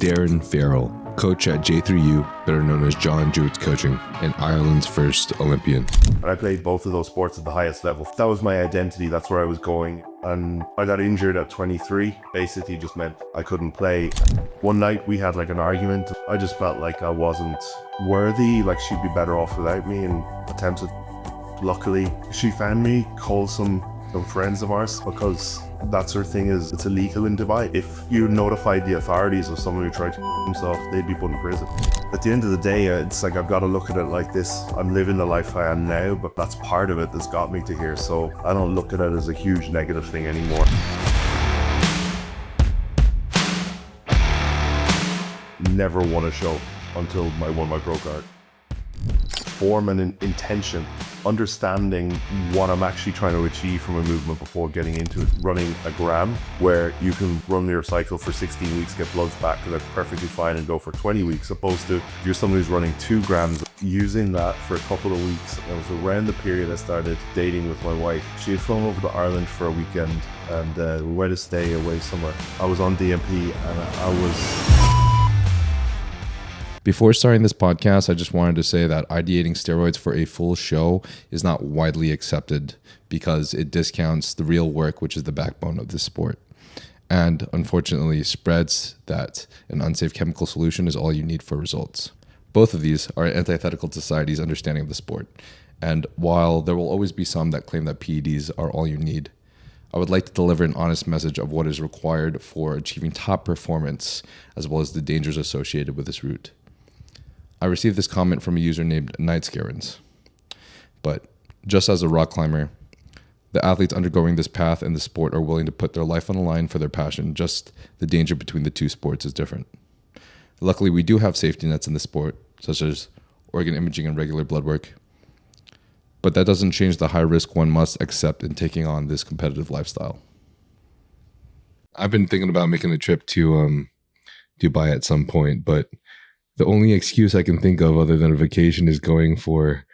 Darren Farrell, coach at J3U, better known as John Jewett's coaching, and Ireland's first Olympian. I played both of those sports at the highest level. That was my identity, that's where I was going. And I got injured at 23, basically just meant I couldn't play. One night we had like an argument. I just felt like I wasn't worthy, like she'd be better off without me, and attempted. Luckily, she found me, called some friends of ours, because that sort of thing is, it's illegal in Dubai. If you notified the authorities of someone who tried to himself, they'd be put in prison. At the end of the day, it's like I've got to look at it like this. I'm living the life I am now, but that's part of it that's got me to here. So I don't look at it as a huge negative thing anymore. Never won a show until I won my pro card. Form an intention, understanding what I'm actually trying to achieve from a movement before getting into it. Running a gram, where you can run your cycle for 16 weeks, get bloods back, and that's perfectly fine, and go for 20 weeks, opposed to if you're someone who's running 2 grams, using that for a couple of weeks. It was around the period I started dating with my wife. She had flown over to Ireland for a weekend, and we went to stay away somewhere. I was on DMP, and I was... Before starting this podcast, I just wanted to say that ideating steroids for a full show is not widely accepted because it discounts the real work, which is the backbone of this sport, and unfortunately spreads that an unsafe chemical solution is all you need for results. Both of these are antithetical to society's understanding of the sport, and while there will always be some that claim that PEDs are all you need, I would like to deliver an honest message of what is required for achieving top performance, as well as the dangers associated with this route. I received this comment from a user named Nightscarens. But just as a rock climber, the athletes undergoing this path in the sport are willing to put their life on the line for their passion. Just the danger between the two sports is different. Luckily, we do have safety nets in the sport, such as organ imaging and regular blood work. But that doesn't change the high risk one must accept in taking on this competitive lifestyle. I've been thinking about making a trip to Dubai at some point, but the only excuse I can think of other than a vacation is going for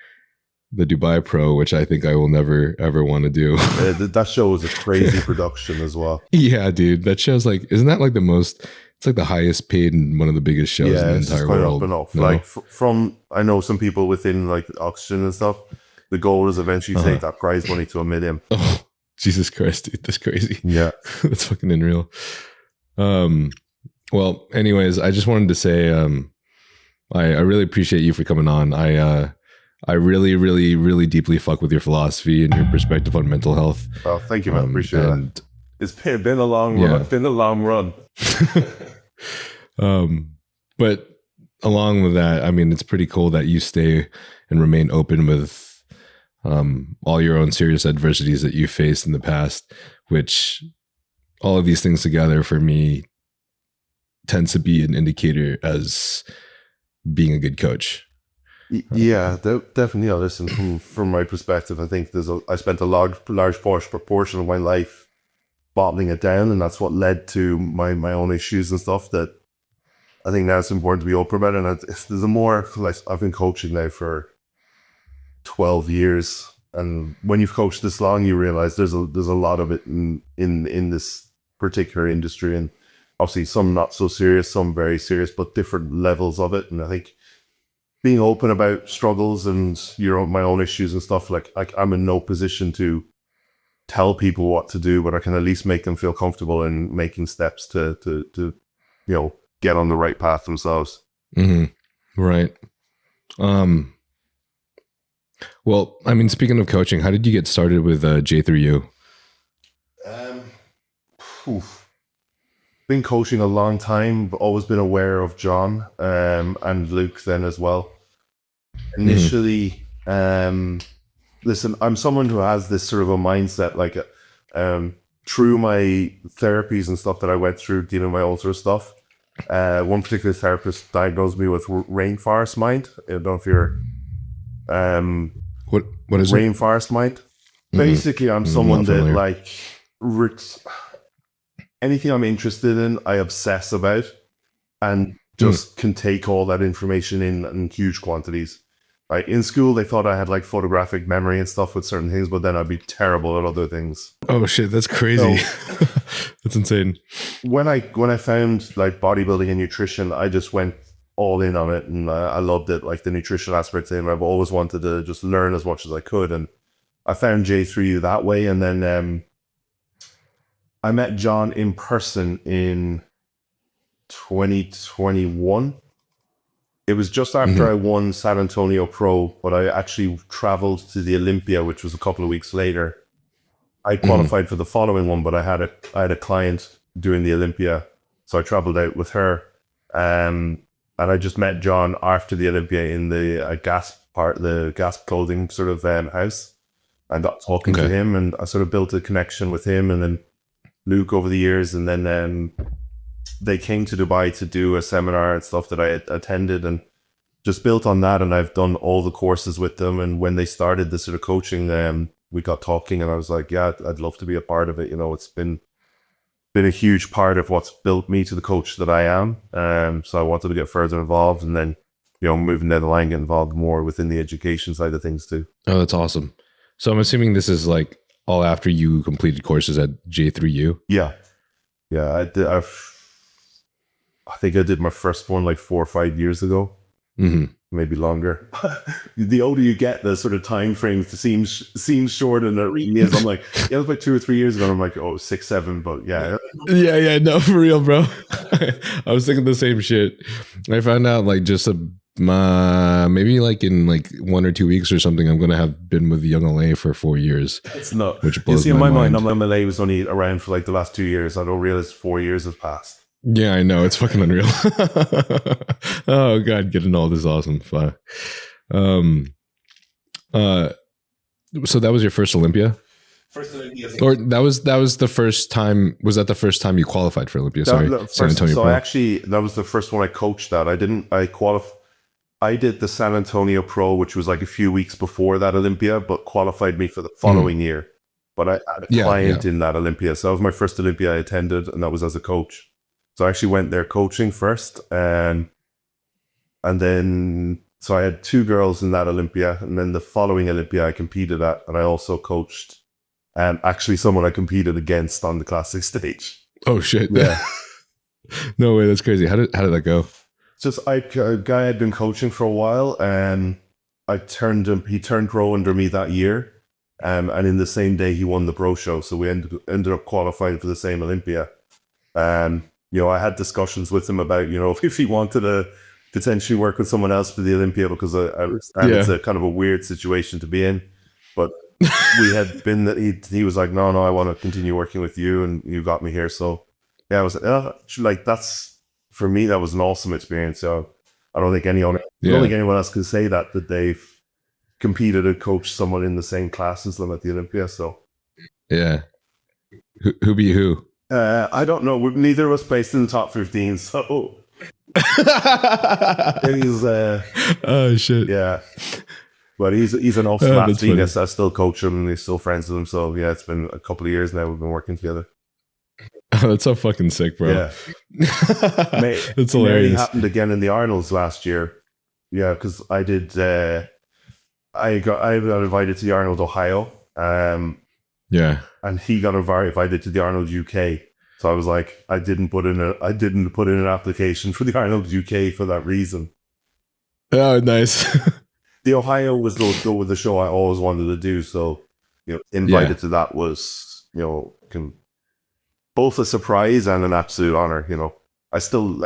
the Dubai Pro, which I think I will never, ever want to do. That show was a crazy production as well. Yeah, dude. That show's like, isn't that like the most, it's like the highest paid and one of the biggest shows in the entire world. Up and off. No? Like from, I know some people within like Oxygen and stuff, the goal is eventually to take that prize money to $1 million. Oh, Jesus Christ, dude. That's crazy. Yeah. That's fucking unreal. Well, anyways, I just wanted to say, I really appreciate you for coming on. I really, really, really deeply fuck with your philosophy and your perspective on mental health. Oh, thank you, man. Appreciate that. It's been a long run. It's been a long run. But along with that, I mean, it's pretty cool that you stay and remain open with all your own serious adversities that you faced in the past, which all of these things together for me tends to be an indicator as being a good coach. Yeah, definitely. Listen, from my perspective, I think I spent a large proportion of my life bottling it down, and that's what led to my own issues and stuff. That I think now it's important to be open about it. And there's a more, like, I've been coaching now for 12 years, and when you've coached this long, you realize there's a lot of it in this particular industry, and obviously some not so serious, some very serious, but different levels of it. And I think being open about struggles and my own issues and stuff, like I'm in no position to tell people what to do, but I can at least make them feel comfortable in making steps to get on the right path themselves. Mm-hmm. Right. Well, I mean, speaking of coaching, how did you get started with J3U? Been coaching a long time, but always been aware of John and Luke then as well. Initially, listen, I'm someone who has this sort of a mindset, like through my therapies and stuff that I went through dealing with my own sort of stuff. One particular therapist diagnosed me with rainforest mind. I don't know if you're what is rainforest mind? Basically, I'm someone that like anything I'm interested in, I obsess about, and just can take all that information in huge quantities. Like in school, they thought I had like photographic memory and stuff with certain things, but then I'd be terrible at other things. Oh shit, that's crazy. So, that's insane. When I found like bodybuilding and nutrition, I just went all in on it, and I loved it. Like the nutrition aspect thing, I've always wanted to just learn as much as I could, and I found J3U that way. And then I met John in person in 2021. It was just after I won San Antonio Pro, but I actually traveled to the Olympia, which was a couple of weeks later. I qualified for the following one, but I had a client doing the Olympia, so I traveled out with her. And I just met John after the Olympia in the gas clothing sort of house. I got talking to him, and I sort of built a connection with him, and then Luke over the years, and then they came to Dubai to do a seminar and stuff that I had attended, and just built on that. And I've done all the courses with them. And when they started the sort of coaching, we got talking, and I was like, yeah, I'd love to be a part of it. You know, it's been a huge part of what's built me to the coach that I am. So I wanted to get further involved, and then, you know, moving down the line, get involved more within the education side of things too. Oh, that's awesome. So I'm assuming this is like all after you completed courses at J3U? Yeah. I did. I think I did my first one like 4 or 5 years ago, maybe longer. The older you get, the sort of time frames seems shorter than it really is. I'm like, yeah, it was like 2 or 3 years ago. And I'm like, oh, 6, 7, but yeah. Yeah, no, for real, bro. I was thinking the same shit. I found out like just maybe like in like 1 or 2 weeks or something, I'm gonna have been with Young LA for 4 years. It's not. Which blows in my mind. MLA was only around for like the last 2 years. I don't realize 4 years has passed. Yeah, I know. It's fucking unreal. Oh god, getting all this awesome fuck. So that was your first Olympia? First Olympia. Or that was the first time. Was that the first time you qualified for Olympia? Sorry, San Antonio Pro. That was the first one I coached at. I did the San Antonio Pro, which was like a few weeks before that Olympia, but qualified me for the following year. But I had a client in that Olympia. So that was my first Olympia I attended, and that was as a coach. So I actually went there coaching first, and then so I had 2 girls in that Olympia, and then the following Olympia I competed at, and I also coached actually someone I competed against on the classic stage. Oh shit! Yeah. No way, that's crazy. How did that go? Just a guy I'd been coaching for a while, and he turned pro under me that year, and in the same day he won the pro show, so we ended up qualifying for the same Olympia. You know, I had discussions with him about, you know, if he wanted to potentially work with someone else for the Olympia, because it's a kind of a weird situation to be in. But we had been that he was like, no, I want to continue working with you, and you got me here. So yeah, I was like, that's, for me, that was an awesome experience. So I don't think anyone else can say that they've competed and coached someone in the same class as them at the Olympia. So yeah, who beat who? I don't know. Neither of us placed in the top 15, so he's oh shit, yeah. But he's an awesome athlete. I still coach him, and he's still friends with him. So yeah, it's been a couple of years now we've been working together. Oh, that's so fucking sick, bro. Yeah, it's hilarious. It happened again in the Arnolds last year. Yeah, because I did. I got invited to the Arnold Ohio. Yeah, and he got invited to the Arnold UK. So I was like, I didn't put in an application for the Arnold UK for that reason. Oh, nice. The Ohio was the show I always wanted to do. So, you know, invited to that was, you know, both a surprise and an absolute honor. You know, I'm still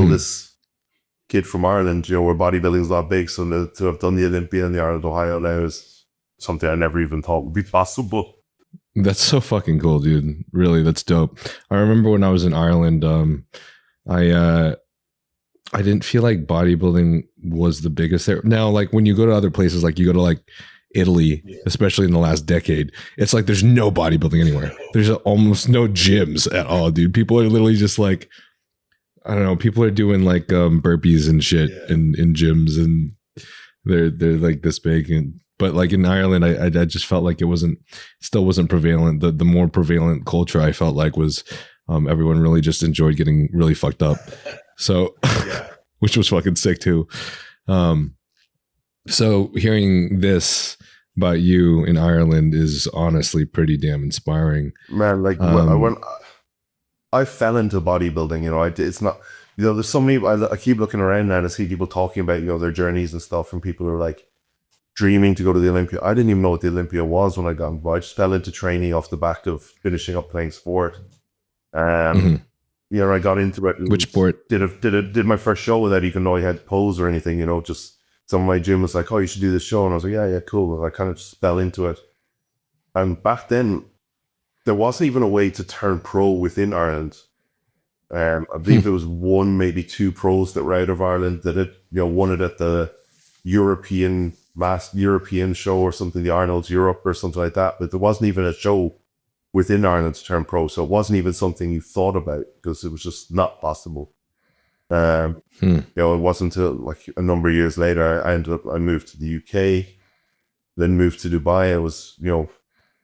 this kid from Ireland, you know, where bodybuilding is not big. So to have done the Olympia in the Arnold Ohio now is something I never even thought would be possible. That's so fucking cool, dude. Really, that's dope. I remember when I was in Ireland, I didn't feel like bodybuilding was the biggest there. Now, like when you go to other places, like you go to like Italy, especially in the last decade, it's like there's no bodybuilding anywhere. There's almost no gyms at all, dude. People are literally just like, I don't know, people are doing like burpees and shit in gyms, and they're like this big. But like in Ireland, I just felt like still wasn't prevalent. The more prevalent culture I felt like was everyone really just enjoyed getting really fucked up. So, which was fucking sick too. So hearing this about you in Ireland is honestly pretty damn inspiring. Man, like when I fell into bodybuilding, it's not, there's so many, I keep looking around now and I see people talking about, their journeys and stuff, and people are like dreaming to go to the Olympia. I didn't even know what the Olympia was when I got involved. I just fell into training off the back of finishing up playing sport. I got into it. Which sport? Did my first show without even knowing I had to pose or anything, just someone in my gym was like, oh, you should do this show. And I was like, yeah, cool. And I kind of just fell into it. And back then, there wasn't even a way to turn pro within Ireland. I believe there was one, maybe two pros that were out of Ireland that had, won it at the European show or something, the Arnold's Europe or something like that. But there wasn't even a show within Ireland to turn pro. So it wasn't even something you thought about because it was just not possible. It wasn't until like a number of years later, I moved to the UK, then moved to Dubai.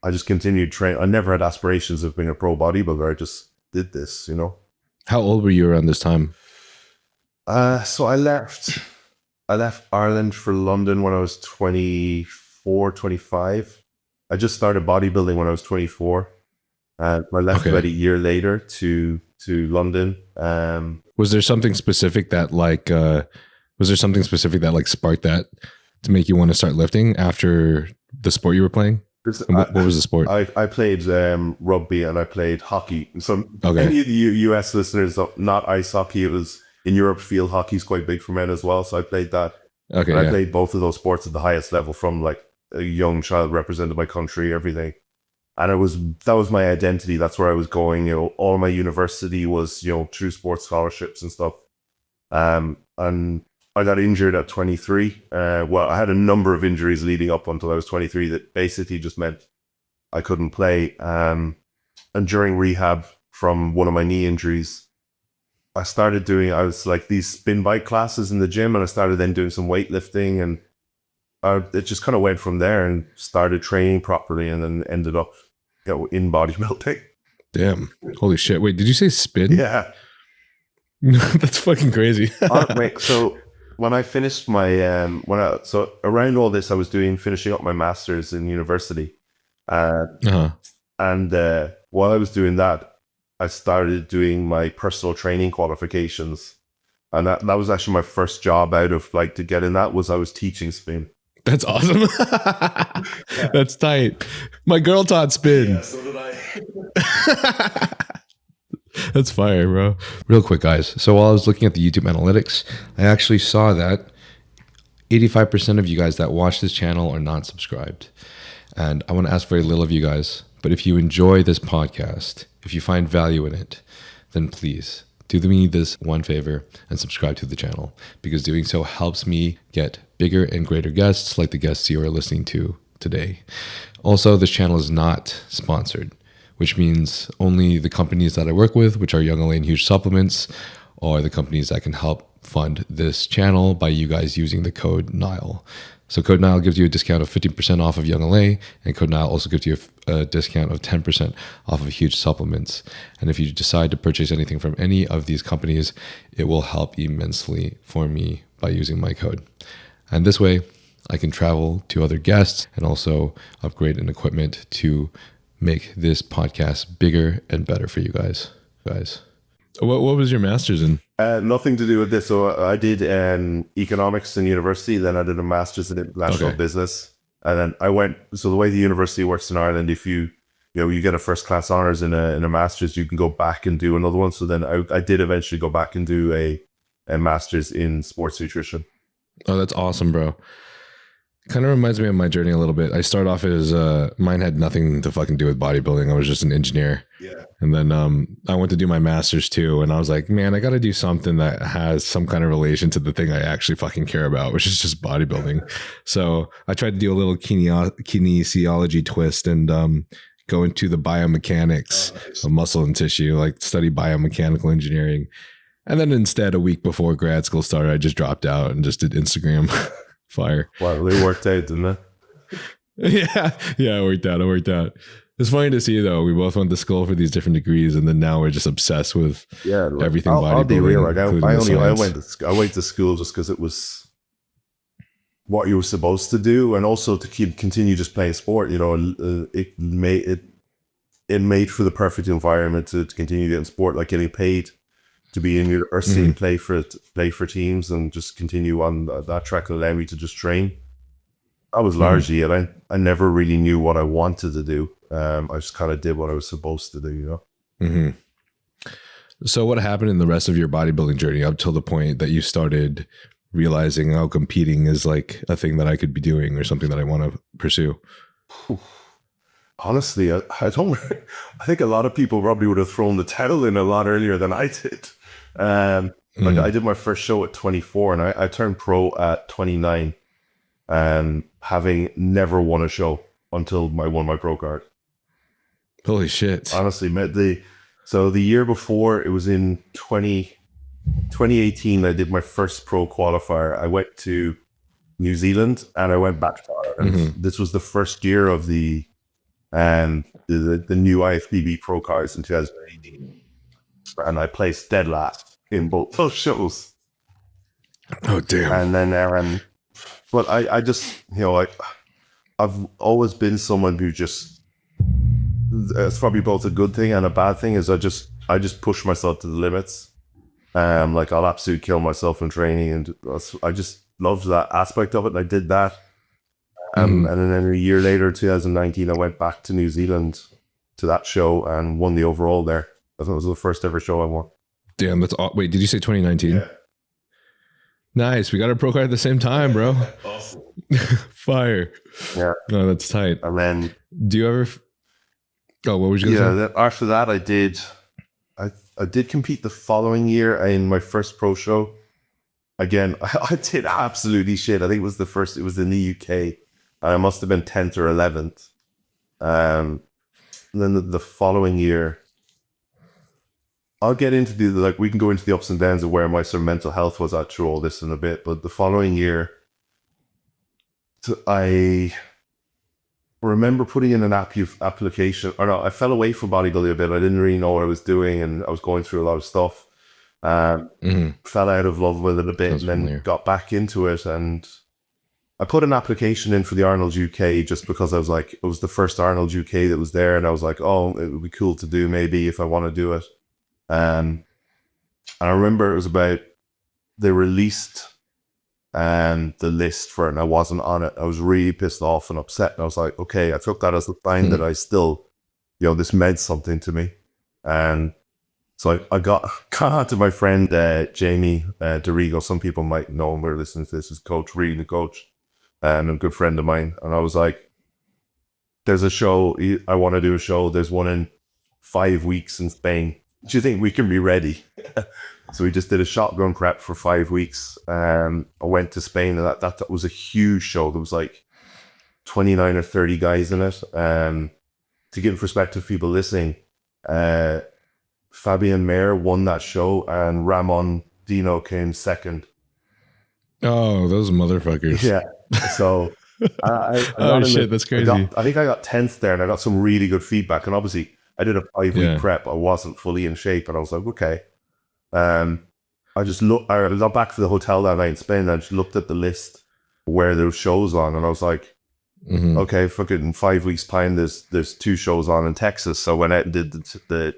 I just continued training. I never had aspirations of being a pro bodybuilder. I just did this, How old were you around this time? So I left Ireland for London when I was 24, 25. I just started bodybuilding when I was 24. I left about a year later to London. Was there something specific that sparked that to make you want to start lifting after the sport you were playing? What was the sport? I played rugby and I played hockey. So any of the US listeners, not ice hockey, it was in Europe, field hockey is quite big for men as well. So I played that. Okay, I played both of those sports at the highest level from like a young child, represented my country, everything. And that was my identity. That's where I was going. All my university was, through sports scholarships and stuff. And I got injured at 23. I had a number of injuries leading up until I was 23 that basically just meant I couldn't play. And during rehab from one of my knee injuries, I was like these spin bike classes in the gym, and I started then doing some weightlifting, and it just kind of went from there and started training properly, and then ended up in bodybuilding. Damn. Holy shit. Wait, did you say spin? Yeah. That's fucking crazy. Wait, so when I finished my, so around all this, I was finishing up my master's in university. And while I was doing that, I started doing my personal training qualifications. And that was actually my first job out of to get in that was I was teaching spin. That's awesome. That's tight. My girl taught spin. Yeah, so did I. That's fire, bro. Real quick, guys. So while I was looking at the YouTube analytics, I actually saw that 85% of you guys that watch this channel are not subscribed. And I want to ask very little of you guys, but if you enjoy this podcast, if you find value in it, then please do me this one favor and subscribe to the channel, because doing so helps me get bigger and greater guests like the guests you are listening to today. Also, this channel is not sponsored, which means only the companies that I work with, which are Young LA and Huge Supplements, are the companies that can help fund this channel by you guys using the code NILE. So code NILE gives you a discount of 15% off of Young LA, and code NILE also gives you a discount of 10% off of Huge Supplements. And if you decide to purchase anything from any of these companies, it will help immensely for me by using my code. And this way, I can travel to other guests and also upgrade an equipment to make this podcast bigger and better for you guys. What was your master's in? Nothing to do with this. So I did economics in university. Then I did a master's in international business. And then I went. So the way the university works in Ireland, if you get a first class honors in a master's, you can go back and do another one. So then I did eventually go back and do a master's in sports nutrition. Oh, that's awesome, bro. Kind of reminds me of my journey a little bit. I started off as mine had nothing to fucking do with bodybuilding. I was just an engineer. Yeah. And then I went to do my master's too, and I was like, man, I got to do something that has some kind of relation to the thing I actually fucking care about, which is just bodybuilding. So I tried to do a little kinesiology twist and go into the biomechanics of muscle and tissue, like study biomechanical engineering. And then instead, a week before grad school started, I just dropped out and just did Instagram. Fire. Wow, they worked out, didn't they? Yeah, it worked out. It's funny to see, though. We both went to school for these different degrees, and then now we're just obsessed with everything bodybuilding. I'll be real. I went to school just because it was what you were supposed to do, and also to continue just playing sport. You know, it made for the perfect environment to continue getting sport, like getting paid to be in university and play for teams and just continue on that track, allow me to just train. I was largely it. I never really knew what I wanted to do. I just kind of did what I was supposed to do, you know? So what happened in the rest of your bodybuilding journey up till the point that you started realizing, oh, competing is like a thing that I could be doing or something that I want to pursue? Honestly, I don't. I think a lot of people probably would have thrown the towel in a lot earlier than I did. Like I did my first show at 24, and I turned pro at 29, having never won a show until I won my pro card. Holy shit! Honestly, so the year before, it was in 2018. I did my first pro qualifier. I went to New Zealand and I went back to Ireland. This was the first year of the new IFBB pro cards in 2018, and I placed dead last in both those shows. Oh damn! And then, but I just, you know, I've always been someone who just, it's probably both a good thing and a bad thing, is I just push myself to the limits. Like I'll absolutely kill myself in training, and I just loved that aspect of it. And I did that. And then a year later, 2019, I went back to New Zealand to that show and won the overall there. I thought it was the first ever show I won. Damn, that's wait, did you say 2019? Yeah. Nice. We got a pro card at the same time, bro. Awesome. Fire. Yeah. No, that's tight. And then, do you ever? Oh, what was you gonna say? Then after that, I did compete the following year in my first pro show. Again, I did absolutely shit. I think it was the first. It was in the UK. I must have been 10th or 11th. And then the following year, I'll get into we can go into the ups and downs of where my sort of mental health was at through all this in a bit. But the following year, I remember putting in an application. Or no, I fell away from bodybuilding a bit. I didn't really know what I was doing, and I was going through a lot of stuff. Fell out of love with it a bit. That's and then familiar. Got back into it, and I put an application in for the Arnold UK just because I was like, it was the first Arnold UK that was there, and I was like, oh, it would be cool to do maybe if I want to do it. And I remember it was about, they released the list for it, and I wasn't on it. I was really pissed off and upset, and I was like, okay, I took that as a sign that I still, you know, this meant something to me. And so I got on to my friend Jamie DeRigo. Some people might know him or listening to this. Is coach, really the coach, and a good friend of mine. And I was like, there's a show, I want to do a show. There's one in 5 weeks in Spain. Do you think we can be ready? So we just did a shotgun prep for 5 weeks. I went to Spain, and that was a huge show. There was like 29 or 30 guys in it. To give perspective to people listening, Fabian Mayer won that show, and Ramon Dino came second. Oh, those motherfuckers. Yeah. So oh shit, that's crazy. I think I got 10th there, and I got some really good feedback. And obviously I did a 5-week prep. I wasn't fully in shape, and I was like, okay. I got back to the hotel that night in Spain, and I just looked at the list where there were shows on, and I was like, okay, fucking 5 weeks time, there's 2 shows on in Texas. So I went out and did the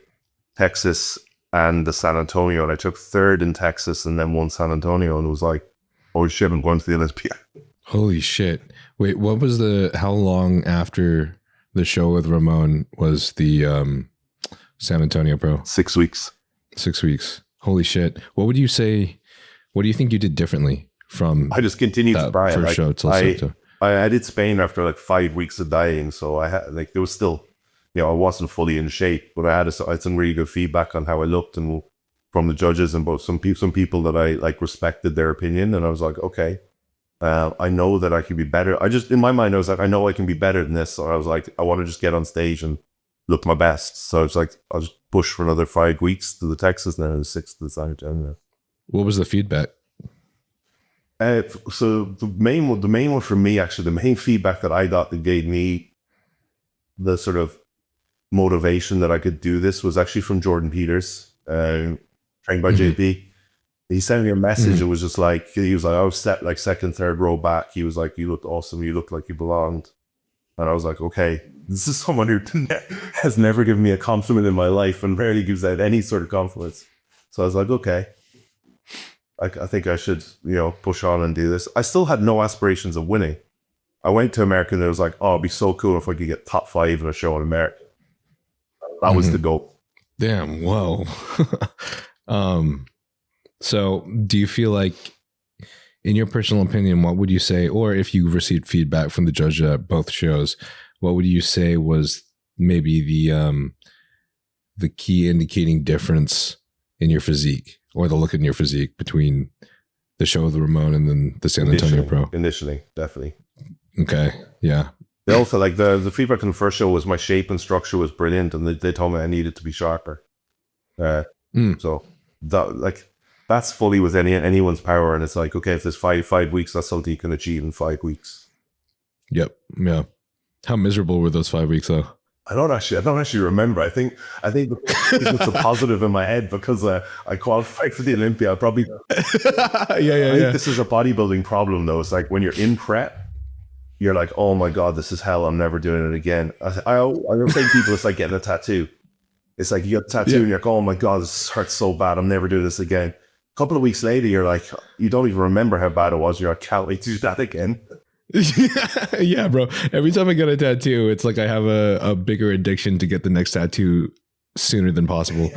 Texas and the San Antonio, and I took 3rd in Texas and then won San Antonio, and it was like, oh shit, I'm going to the Olympian. Holy shit. Wait, what was how long after the show with Ramon was the San Antonio Pro? 6 weeks. 6 weeks. Holy shit. What do you think you did differently from I just continued to buy first show till I did Spain after like 5 weeks of dying, so I had there was still, you know, I wasn't fully in shape, but I had some really good feedback on how I looked, and from the judges, and both some people that I respected their opinion, and I was like, okay, I know that I can be better. In my mind, I was like, I know I can be better than this. So I was like, I want to just get on stage and look my best. So it's like, I'll just push for another 5 weeks to the Texas, and then the 6th to the San Antonio. What was the feedback? So the main one for me, actually, the main feedback that I got that gave me the sort of motivation that I could do this was actually from Jordan Peters, trained by JP. He sent me a message. It was just like, he was like, I was set like second, third row back. He was like, you looked awesome. You looked like you belonged. And I was like, okay, this is someone who has never given me a compliment in my life and rarely gives out any sort of compliments. So I was like, okay, I think I should, push on and do this. I still had no aspirations of winning. I went to America and it was like, oh, it'd be so cool if I could get top 5 in a show in America. That was the goal. Damn, whoa. So do you feel like, in your personal opinion, what would you say, or if you received feedback from the judge at both shows, what would you say was maybe the key indicating difference in your physique, or the look in your physique between the show of the Ramon and then the San Antonio Pro? Conditioning, definitely. Okay, yeah. They also, like, the feedback in the first show was my shape and structure was brilliant, and they told me I needed to be sharper. So that, like, that's fully within anyone's power, and it's like, okay, if there's five weeks, that's something you can achieve in 5 weeks. Yep. Yeah. How miserable were those 5 weeks though? I don't actually remember. I think it's a positive in my head because I qualified for the Olympia. I probably I think this is a bodybuilding problem though. It's like when you're in prep, you're like, oh my god, this is hell. I'm never doing it again. I don't think people, it's like getting a tattoo. It's like you get a tattoo and you're like, oh my god, this hurts so bad. I'm never doing this again. A couple of weeks later, you're like, you don't even remember how bad it was. You're like, can't wait to do that again. Yeah, bro. Every time I get a tattoo, it's like I have a bigger addiction to get the next tattoo sooner than possible.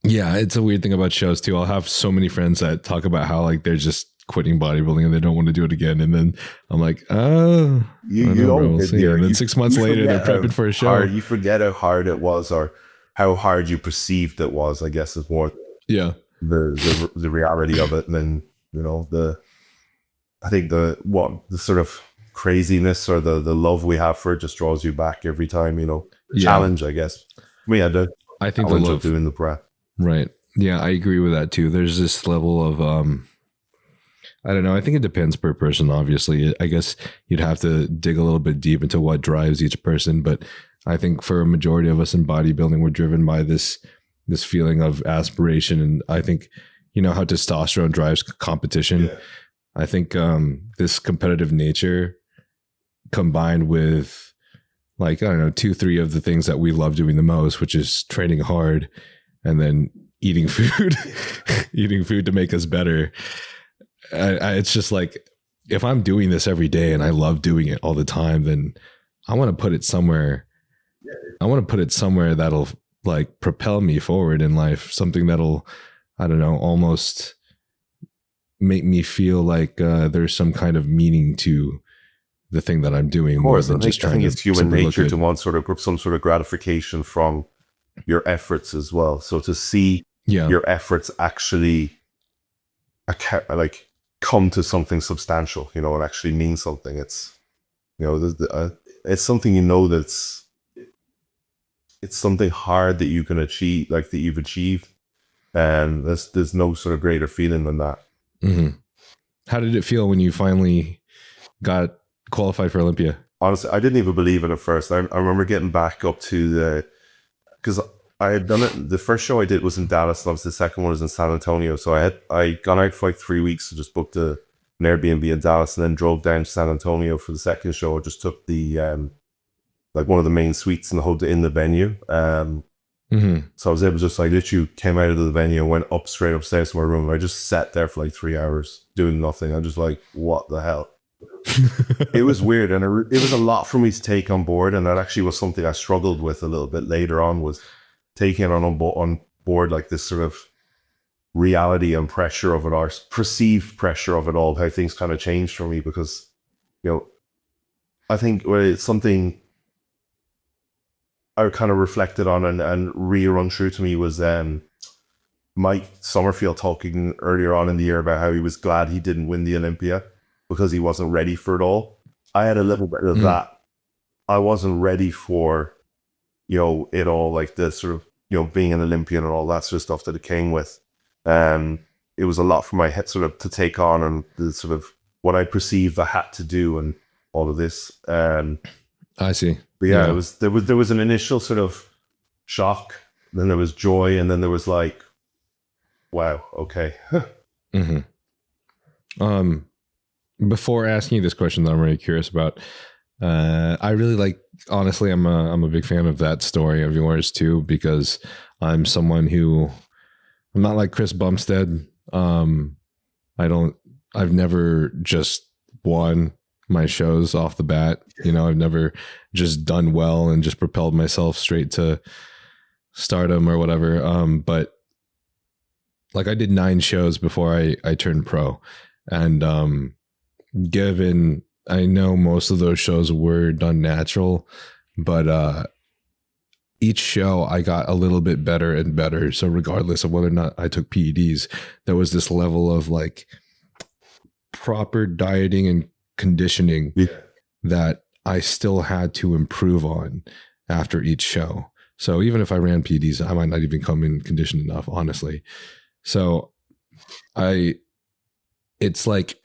Yeah, it's a weird thing about shows too. I'll have so many friends that talk about how like they're just quitting bodybuilding and they don't want to do it again. And then I'm like, oh, we'll see. And then 6 months later, they're prepping for a show. You forget how hard it was, or how hard you perceived it was, I guess, is more the reality of it. And then, I think the sort of craziness or the love we have for it just draws you back every time, challenge, I guess. I think the love of doing the prep. Right. Yeah, I agree with that too. There's this level of, I don't know. I think it depends per person, obviously. I guess you'd have to dig a little bit deep into what drives each person. But I think for a majority of us in bodybuilding, we're driven by this feeling of aspiration. And I think, how testosterone drives competition. Yeah. I think this competitive nature combined with, like, I don't know, 2-3 of the things that we love doing the most, which is training hard and then eating food, eating food to make us better. It's just like, if I'm doing this every day and I love doing it all the time, then I want to put it somewhere. I want to put it somewhere that'll like propel me forward in life. Something that'll, I don't know, almost make me feel like there's some kind of meaning to the thing that I'm doing. Of course, I think it's human nature to want some sort of gratification from your efforts as well. So to see your efforts actually like come to something substantial, and actually mean something. It's, it's something, that's, it's something hard that you can achieve, like that you've achieved. And there's no sort of greater feeling than that. Mm-hmm. How did it feel when you finally got qualified for Olympia? Honestly, I didn't even believe it at first. I remember getting back up to because I had done it. The first show I did was in Dallas, and obviously the second one was in San Antonio. So I gone out for like 3 weeks, and just booked an Airbnb in Dallas, and then drove down to San Antonio for the second show. I just took the like one of the main suites in the venue. So I was able to just, like, literally came out of the venue and went straight upstairs to my room. I just sat there for like 3 hours doing nothing. I'm just like, what the hell? It was weird, and it was a lot for me to take on board, and that actually was something I struggled with a little bit later on, was taking it on board, like this sort of reality and pressure of it, or perceived pressure of it all, how things kind of changed for me. Because, I think it's something I kind of reflected on and run true to me was Mike Summerfield talking earlier on in the year about how he was glad he didn't win the Olympia because he wasn't ready for it all. I had a little bit of that. I wasn't ready for, it all, like the sort of, being an Olympian and all that sort of stuff that it came with. It was a lot for my head sort of to take on, and the sort of what I perceived I had to do and all of this. I see. But yeah, there was an initial sort of shock, then there was joy, and then there was like Wow. Okay. Mm-hmm. Before asking you this question that I'm really curious about, I really like, honestly, I'm a big fan of that story of yours too, because I'm someone who, I'm not like Chris Bumstead. I've never just won my shows off the bat. You know, I've never just done well and just propelled myself straight to stardom or whatever. But like I did 9 shows before I turned pro. And given I know most of those shows were done natural, but each show I got a little bit better and better. So regardless of whether or not I took PEDs, there was this level of like proper dieting and conditioning that I still had to improve on after each show. So even if I ran PEDs, I might not even come in conditioned enough, honestly. So it's like,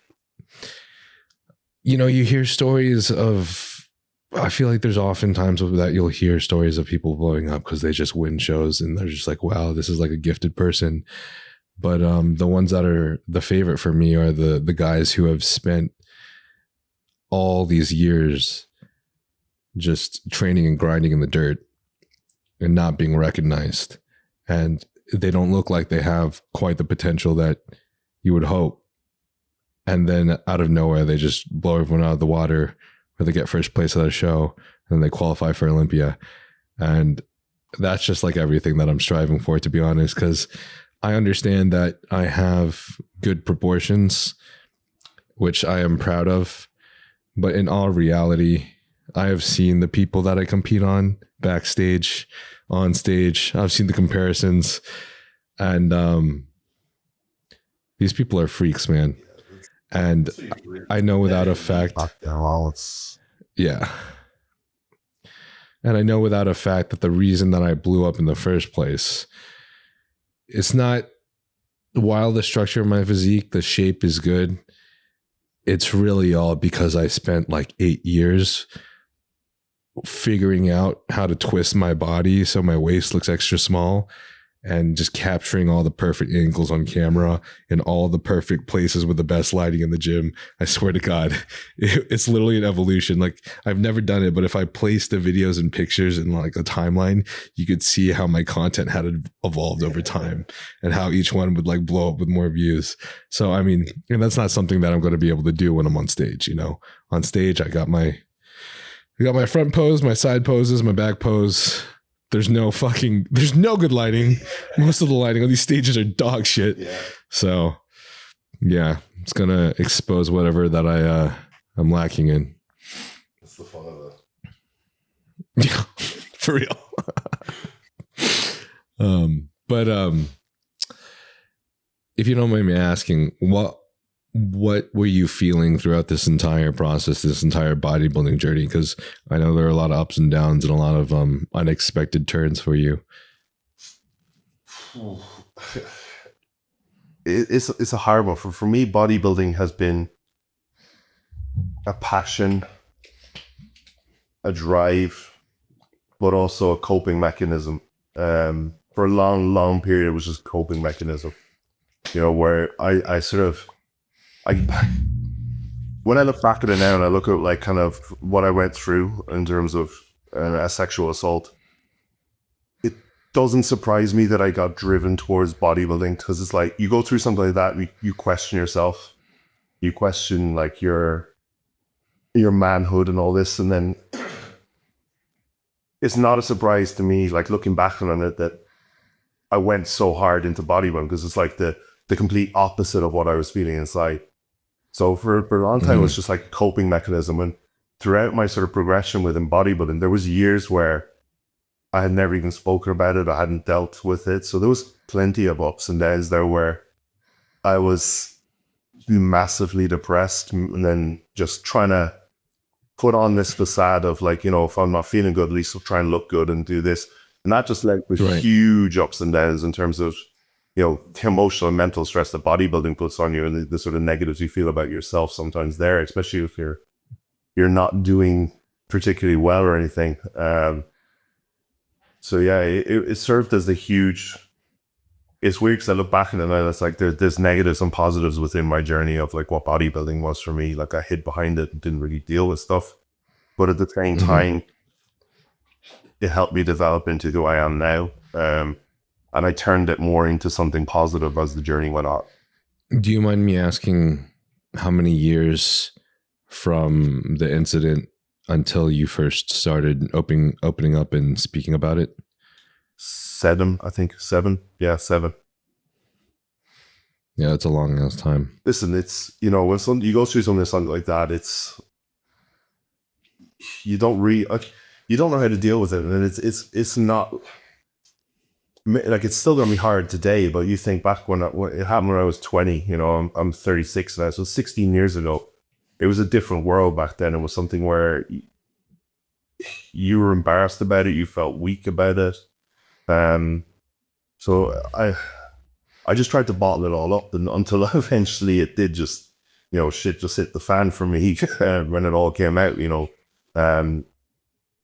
you know, you hear stories of, I feel like there's often times that you'll hear stories of people blowing up because they just win shows and they're just like, wow, this is like a gifted person. But the ones that are the favorite for me are the guys who have spent all these years just training and grinding in the dirt and not being recognized. And they don't look like they have quite the potential that you would hope. And then out of nowhere, they just blow everyone out of the water, or they get first place at a show and they qualify for Olympia. And that's just like everything that I'm striving for, to be honest, because I understand that I have good proportions, which I am proud of. But in all reality, I have seen the people that I compete on backstage, on stage. I've seen the comparisons, and these people are freaks, man. And I know without a fact, yeah. And I know without a fact that the reason that I blew up in the first place, it's not while the structure of my physique, the shape is good. It's really all because I spent like 8 years figuring out how to twist my body so my waist looks extra small, and just capturing all the perfect angles on camera in all the perfect places with the best lighting in the gym. I swear to God, it's literally an evolution. Like, I've never done it, but if I placed the videos and pictures in like a timeline, you could see how my content had evolved over time and how each one would like blow up with more views. So, I mean, and that's not something that I'm going to be able to do when I'm on stage. You know, on stage, I got my front pose, my side poses, my back pose. There's no good lighting. Most of the lighting on these stages are dog shit. Yeah. So yeah, it's going to expose whatever that I'm lacking in. That's the fun of it. Yeah, for real. But if you don't mind me asking, what were you feeling throughout this entire process, this entire bodybuilding journey? Because I know there are a lot of ups and downs and a lot of unexpected turns for you. It's a hard one. For me, bodybuilding has been a passion, a drive, but also a coping mechanism. For a long period, it was just a coping mechanism. You know, where I when I look back at it now and I look at like kind of what I went through in terms of a sexual assault, it doesn't surprise me that I got driven towards bodybuilding, because it's like you go through something like that, you question yourself, you question like your manhood and all this, and then it's not a surprise to me, like looking back on it, that I went so hard into bodybuilding, because it's like the complete opposite of what I was feeling inside. So for a long time, it was just like a coping mechanism. And throughout my sort of progression within bodybuilding, there was years where I had never even spoken about it. I hadn't dealt with it. So there was plenty of ups and downs there where I was massively depressed, and then just trying to put on this facade of like, you know, if I'm not feeling good, at least I'll try and look good and do this. And that just led with huge ups and downs in terms of, you know, the emotional and mental stress that bodybuilding puts on you, and the sort of negatives you feel about yourself sometimes there, especially if you're not doing particularly well or anything. So yeah, it served as a huge it's weird because I look back and then it's like there's negatives and positives within my journey of like what bodybuilding was for me. Like I hid behind it and didn't really deal with stuff. But at the same time, it helped me develop into who I am now. And I turned it more into something positive as the journey went on. Do you mind me asking how many years from the incident until you first started opening up and speaking about it? 7, I think. 7. Yeah, 7. Yeah, it's a long ass time. Listen, it's, you know, when you go through something like that, it's, you don't know how to deal with it. And it's not, like, it's still going to be hard today, but you think back when it happened when I was 20, you know, I'm 36 now, so 16 years ago, it was a different world back then. It was something where you were embarrassed about it, you felt weak about it. So I just tried to bottle it all up until eventually it did just, you know, shit just hit the fan for me when it all came out, you know. And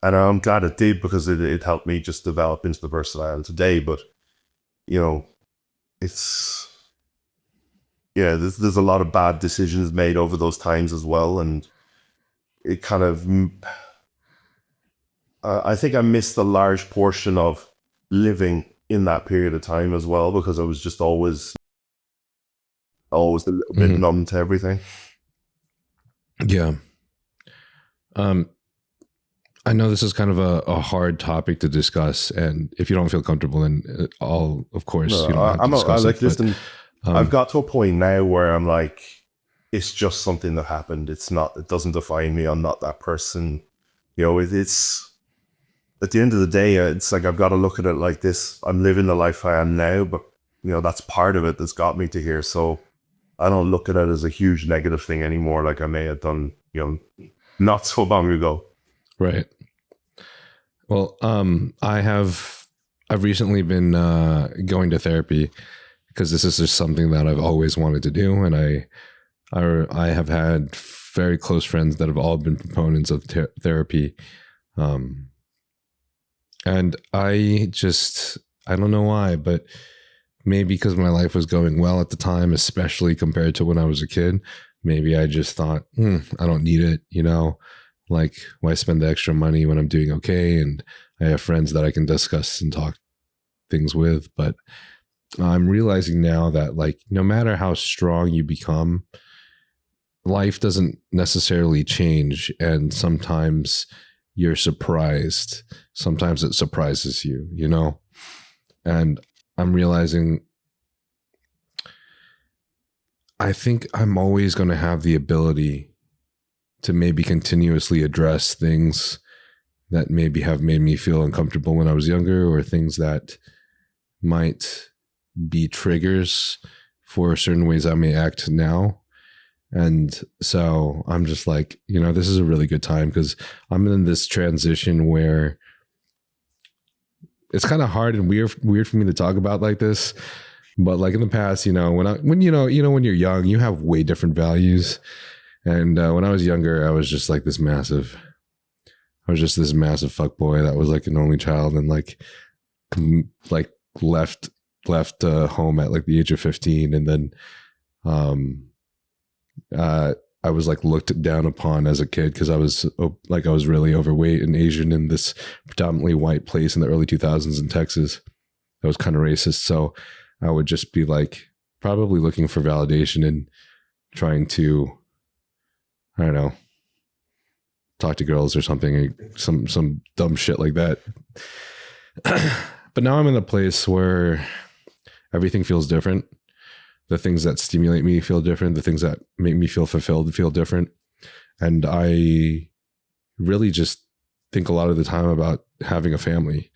I'm glad it did, because it helped me just develop into the person I am today. But, you know, it's, yeah, there's a lot of bad decisions made over those times as well. And it kind of, I think I missed a large portion of living in that period of time as well, because I was just always a little bit numb to everything. Yeah. I know this is kind of a hard topic to discuss, and if you don't feel comfortable, then of course, you don't have to discuss it. Listen, I've got to a point now where I'm like, it's just something that happened. It doesn't define me. I'm not that person. You know, it's, at the end of the day, it's like, I've got to look at it like this. I'm living the life I am now, but, you know, that's part of it that's got me to here. So I don't look at it as a huge negative thing anymore, like I may have done, you know, not so long ago. Right. Well, I've recently been going to therapy, because this is just something that I've always wanted to do, and I have had very close friends that have all been proponents of therapy, and I don't know why, but maybe because my life was going well at the time, especially compared to when I was a kid, maybe I just thought, I don't need it, you know. Like, why spend the extra money when I'm doing okay? And I have friends that I can discuss and talk things with. But I'm realizing now that, like, no matter how strong you become, life doesn't necessarily change. And sometimes you're surprised. Sometimes it surprises you, you know? And I'm realizing I think I'm always going to have the ability to maybe continuously address things that maybe have made me feel uncomfortable when I was younger, or things that might be triggers for certain ways I may act now. And so I'm just like, you know, this is a really good time, because I'm in this transition where it's kind of hard and weird for me to talk about like this. But like in the past, you know, when when you're young, you have way different values. And when I was younger, I was just this massive fuckboy that was like an only child, and like left home at like the age of 15, and then I was like looked down upon as a kid because I was really overweight and Asian in this predominantly white place in the early 2000s in Texas. That was kind of racist, so I would just be like probably looking for validation and trying to, I don't know, talk to girls or something, some dumb shit like that. But now I'm in a place where everything feels different. The things that stimulate me feel different. The things that make me feel fulfilled feel different. And I really just think a lot of the time about having a family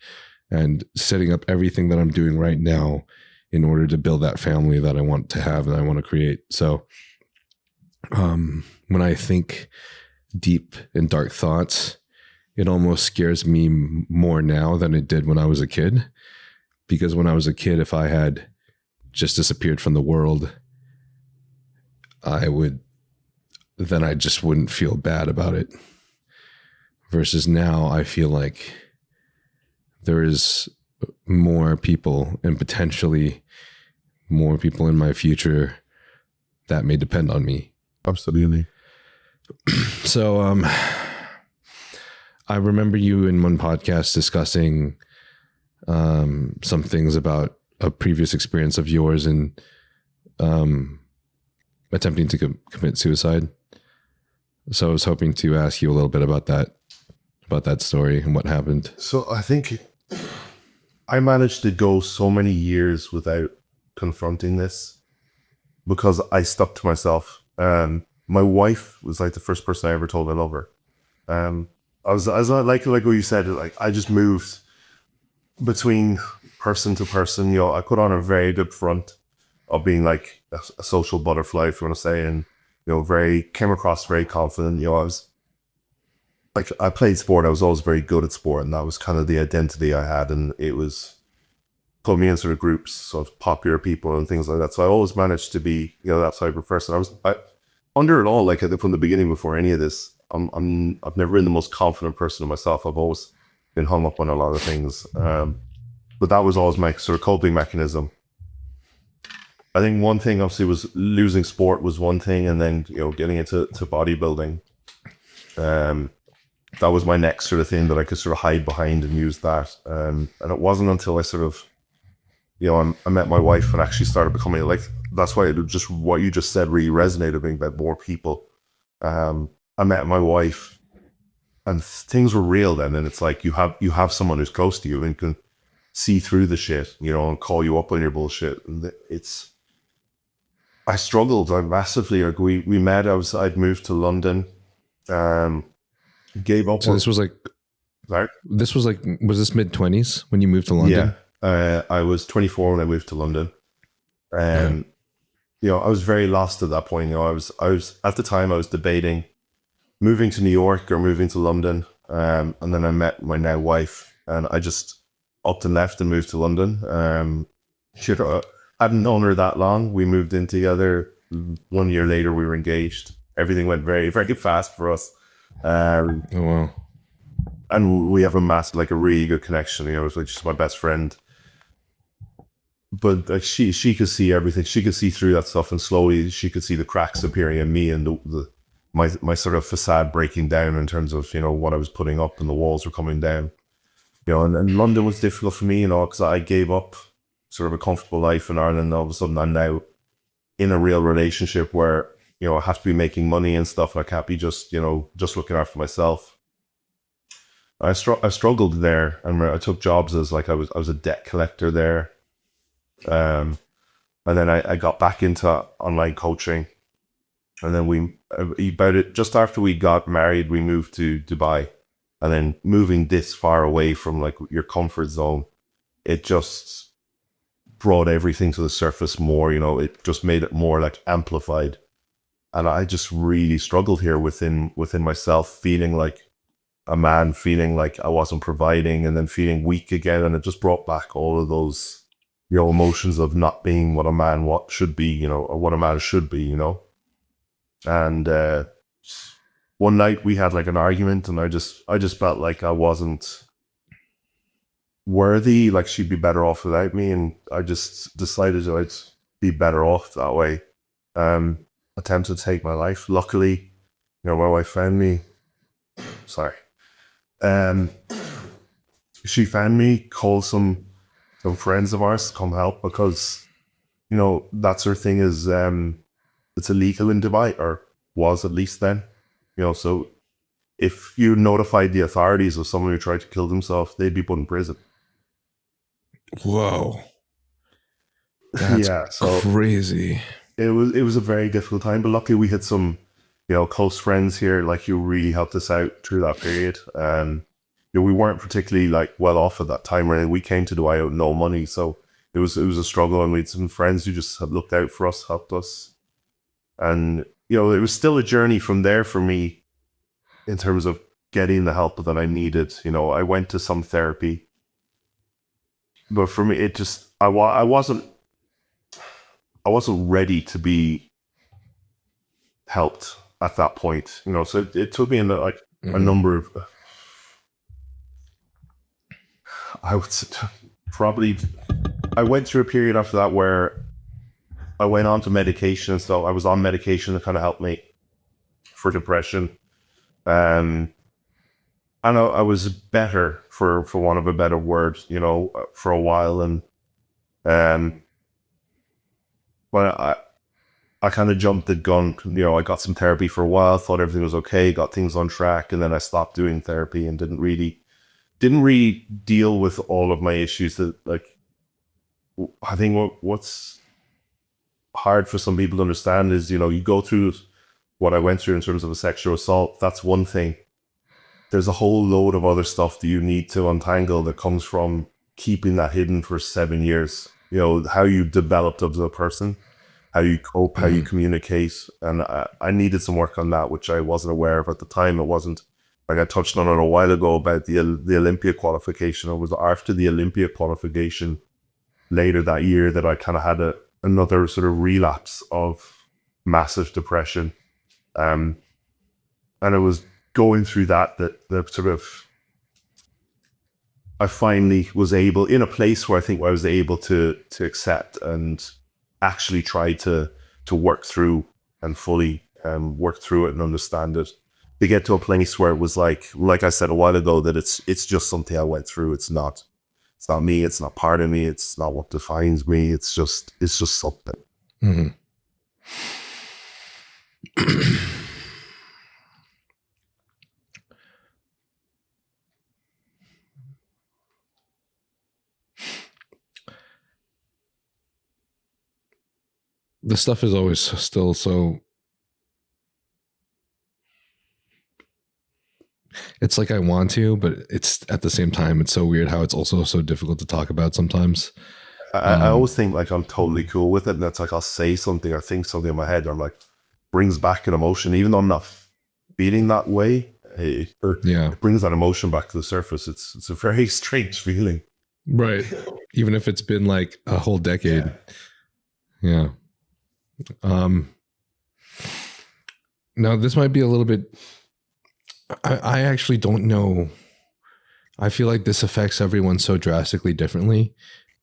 and setting up everything that I'm doing right now in order to build that family that I want to have and I want to create. So when I think deep and dark thoughts, it almost scares me more now than it did when I was a kid. Because when I was a kid, if I had just disappeared from the world, I just wouldn't feel bad about it. Versus now, I feel like there is more people and potentially more people in my future that may depend on me. Absolutely. So I remember you in one podcast discussing some things about a previous experience of yours in attempting to commit suicide. So I was hoping to ask you a little bit about that story and what happened. So I think I managed to go so many years without confronting this because I stuck to myself. My wife was like the first person I ever told I love her. I was like what you said, like I just moved between person to person. You know, I put on a very good front of being like a social butterfly, if you want to say, and you know, came across very confident. You know, I was like, I played sport. I was always very good at sport, and that was kind of the identity I had, and it was put me in sort of groups of popular people and things like that. So I always managed to be, you know, that type of person. I under it all, like from the beginning, before any of this, I've never been the most confident person in myself. I've always been hung up on a lot of things, but that was always my sort of coping mechanism. I think one thing obviously was losing sport was one thing, and then, you know, getting into bodybuilding. That was my next sort of thing that I could sort of hide behind and use that. And it wasn't until I sort of, you know, I met my wife and actually started becoming like, that's why it just, what you just said really resonated with me about more people. I met my wife and things were real then. And it's like, you have someone who's close to you and can see through the shit, you know, and call you up on your bullshit. And I struggled. I massively, like we met, I'd moved to London, gave up. So this was like, sorry? Was this mid-20s when you moved to London? Yeah. I was 24 when I moved to London. You know, I was very lost at that point. You know, I was at the time I was debating moving to New York or moving to London. And then I met my now wife and I just upped and left and moved to London. I hadn't known her that long. We moved in together. 1 year later, we were engaged. Everything went very, very fast for us. Oh, wow. And we have a really good connection. You know, it's like she's my best friend. But like she could see everything. She could see through that stuff, and slowly she could see the cracks appearing in me and my sort of facade breaking down in terms of, you know, what I was putting up and the walls were coming down. You know, and London was difficult for me, you know, because I gave up sort of a comfortable life in Ireland. And all of a sudden I'm now in a real relationship where, you know, I have to be making money and stuff. And I can't be just, you know, just looking after myself. I struggled there, and I took jobs as like I was a debt collector there. And then I got back into online coaching, and then just after we got married, we moved to Dubai. And then moving this far away from like your comfort zone, it just brought everything to the surface more, you know, it just made it more like amplified. And I just really struggled here within myself, feeling like a man, feeling like I wasn't providing, and then feeling weak again. And it just brought back all of those, you know, emotions of not being what a man should be, you know, or what a man should be, you know. And one night we had like an argument, and I just felt like I wasn't worthy, like she'd be better off without me, and I just decided that I'd be better off that way. Attempted to take my life. Luckily, you know, my wife found me. Sorry. She found me, called some friends of ours to come help, because, you know, that sort of thing is it's illegal in Dubai, or was at least then. You know, so if you notified the authorities of someone who tried to kill themselves, they'd be put in prison. Whoa. That's crazy. It was a very difficult time, but luckily we had some, you know, close friends here, like, who really helped us out through that period. You know, we weren't particularly like well off at that time, or we came to Dubai with no money, so it was a struggle, and we had some friends who just had looked out for us, helped us. And, you know, it was still a journey from there for me in terms of getting the help that I needed. You know, I went to some therapy, but for me, it just, I wasn't ready to be helped at that point, you know. So it took me a number of, I would say, probably, I went through a period after that where I went on to medication. So I was on medication that kind of helped me for depression. I know I was better, for want of a better word, you know, for a while. And but I kind of jumped the gun. You know, I got some therapy for a while, thought everything was okay, got things on track, and then I stopped doing therapy and didn't really deal with all of my issues. That, like, I think what's hard for some people to understand is, you know, you go through what I went through in terms of a sexual assault. That's one thing. There's a whole load of other stuff that you need to untangle that comes from keeping that hidden for 7 years. You know, how you developed as a person, how you cope, how you communicate. And I needed some work on that, which I wasn't aware of at the time. It wasn't, like I touched on it a while ago about the Olympia qualification. It was after the Olympia qualification later that year that I kind of had another sort of relapse of massive depression. And it was going through that sort of, I finally was able, in a place where I think I was able to accept and actually try to work through and fully work through it and understand it, to get to a place where it was like I said a while ago, that it's just something I went through. It's not me. It's not part of me. It's not what defines me. It's just something. Mm-hmm. The stuff is always still so, it's like I want to, but it's at the same time, it's so weird how it's also so difficult to talk about sometimes. I always think like I'm totally cool with it, and it's like I'll say something or think something in my head, or I'm like, brings back an emotion, even though I'm not feeling that way. It brings that emotion back to the surface. It's a very strange feeling, right? Even if it's been like a whole decade. Yeah. Now this might be a little bit, I actually don't know. I feel like this affects everyone so drastically differently,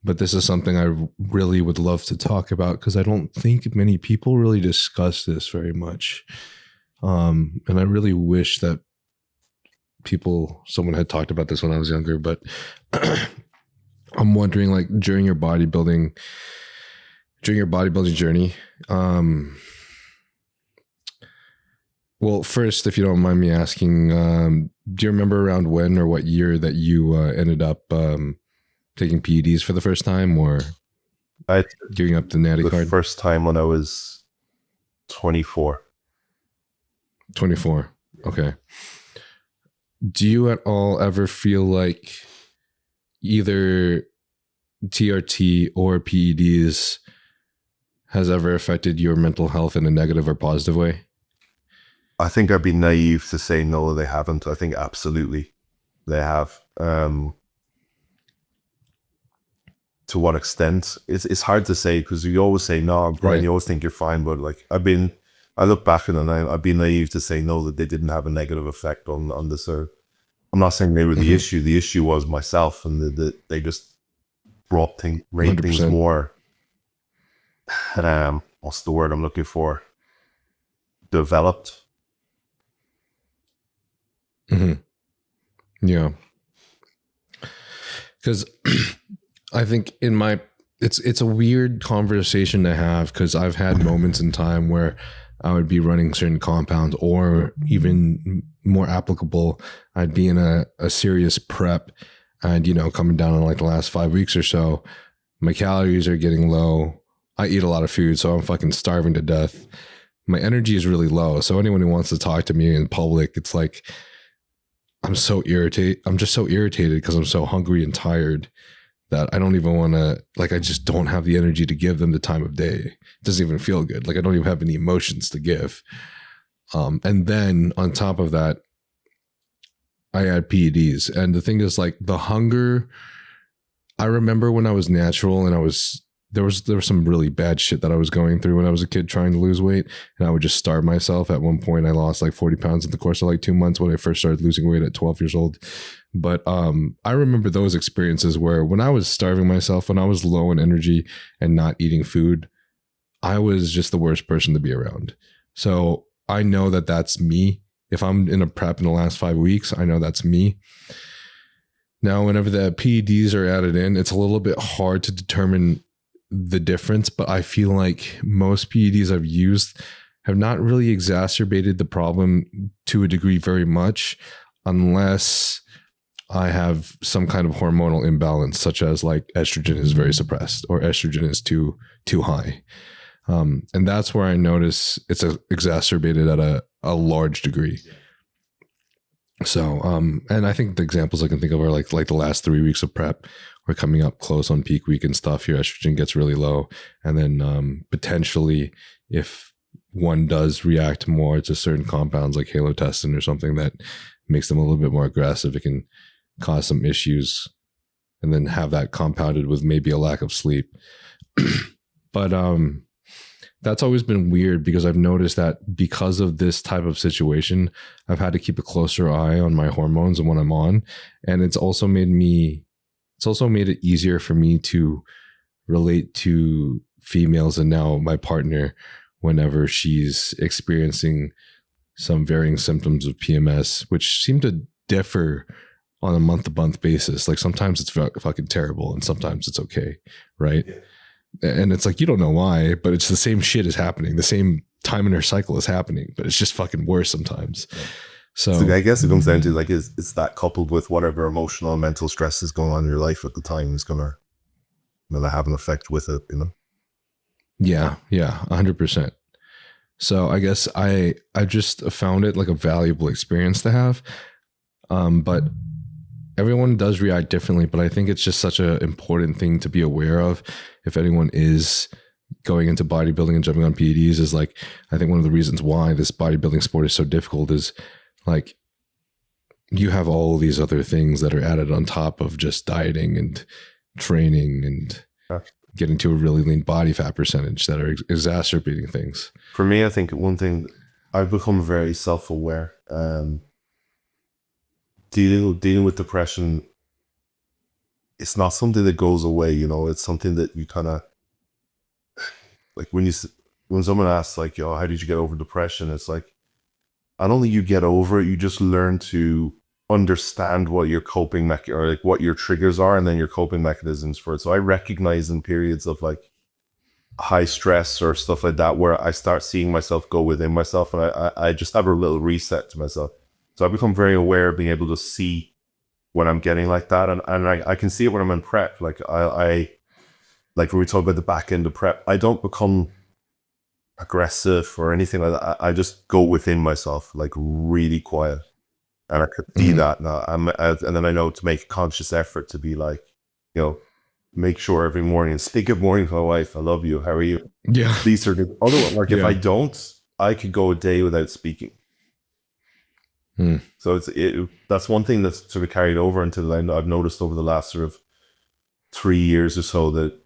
but this is something I really would love to talk about, because I don't think many people really discuss this very much. And I really wish that someone had talked about this when I was younger, but I'm wondering, like, during your bodybuilding journey, well, first, if you don't mind me asking, do you remember around when or what year that you ended up taking PEDs for the first time, or giving up the Natty card? The first time when I was 24. 24. Okay. Do you at all ever feel like either TRT or PEDs has ever affected your mental health in a negative or positive way? I think I'd be naive to say no, they haven't. I think absolutely they have. To what extent? It's hard to say, because you always say no, Brian, right. You always think you're fine, but like I look back and I'd be naive to say no, that they didn't have a negative effect on this. I'm not saying they were the issue. The issue was myself, and they just made 100%. Things more. What's the word I'm looking for? Developed. Mm-hmm. Yeah. Because I think it's a weird conversation to have, because I've had moments in time where I would be running certain compounds, or even more applicable, I'd be in a serious prep, and, you know, coming down on like the last 5 weeks or so, my calories are getting low. I eat a lot of food, so I'm fucking starving to death. My energy is really low. So anyone who wants to talk to me in public, it's like, I'm just so irritated because I'm so hungry and tired that I don't even want to, like, I just don't have the energy to give them the time of day. It doesn't even feel good. Like, I don't even have any emotions to give. And then on top of that, I add PEDs. And the thing is, like, the hunger, I remember when I was natural and there was some really bad shit that I was going through when I was a kid trying to lose weight, and I would just starve myself. At one point I lost like 40 pounds in the course of like 2 months when I first started losing weight at 12 years old. But I remember those experiences where when I was starving myself, when I was low in energy and not eating food, I was just the worst person to be around. So I know that that's me. If I'm in a prep in the last 5 weeks, I know that's me. Now, whenever the PEDs are added in, it's a little bit hard to determine the difference, but I feel like most PEDs I've used have not really exacerbated the problem to a degree very much, unless I have some kind of hormonal imbalance, such as like estrogen is very suppressed or estrogen is too high. And that's where I notice it's exacerbated at a large degree. So, and I think the examples I can think of are like the last 3 weeks of prep. We're coming up close on peak week and stuff. Your estrogen gets really low. And then potentially if one does react more to certain compounds like halotestin or something that makes them a little bit more aggressive, it can cause some issues, and then have that compounded with maybe a lack of sleep. But that's always been weird, because I've noticed that because of this type of situation, I've had to keep a closer eye on my hormones and what I'm on. And it's also made it easier for me to relate to females and now my partner whenever she's experiencing some varying symptoms of PMS, which seem to differ on a month-to-month basis. Like sometimes it's fucking terrible and sometimes it's okay, right? Yeah. And it's like, you don't know why, but it's the same shit is happening. The same time in her cycle is happening, but it's just fucking worse sometimes. Yeah. So I guess it comes down to like, is that coupled with whatever emotional and mental stress is going on in your life at the time is going to have an effect with it, you know? Yeah, 100%. So I guess I just found it like a valuable experience to have. But everyone does react differently, but I think it's just such an important thing to be aware of if anyone is going into bodybuilding and jumping on PEDs. Is like, I think one of the reasons why this bodybuilding sport is so difficult is like you have all these other things that are added on top of just dieting and training and getting to a really lean body fat percentage that are exacerbating things. For me, I think one thing, I've become very self-aware. Dealing with depression, it's not something that goes away, you know. It's something that you kind of, like when someone asks like, yo, how did you get over depression? It's like, I don't think you get over it. You just learn to understand what your coping or like what your triggers are, and then your coping mechanisms for it. So I recognize in periods of like high stress or stuff like that, where I start seeing myself go within myself, and I just have a little reset to myself. So I become very aware of being able to see when I'm getting like that. And I can see it when I'm in prep. Like I like when we talk about the back end of prep, I don't become aggressive or anything like that. I just go within myself, like really quiet. And I could see that now. And then I know to make a conscious effort to be like, you know, make sure every morning, speak good morning to my wife. I love you. How are you? Yeah. These are the other, like if I don't, I could go a day without speaking. So that's one thing that's sort of carried over until I've noticed over the last sort of 3 years or so, that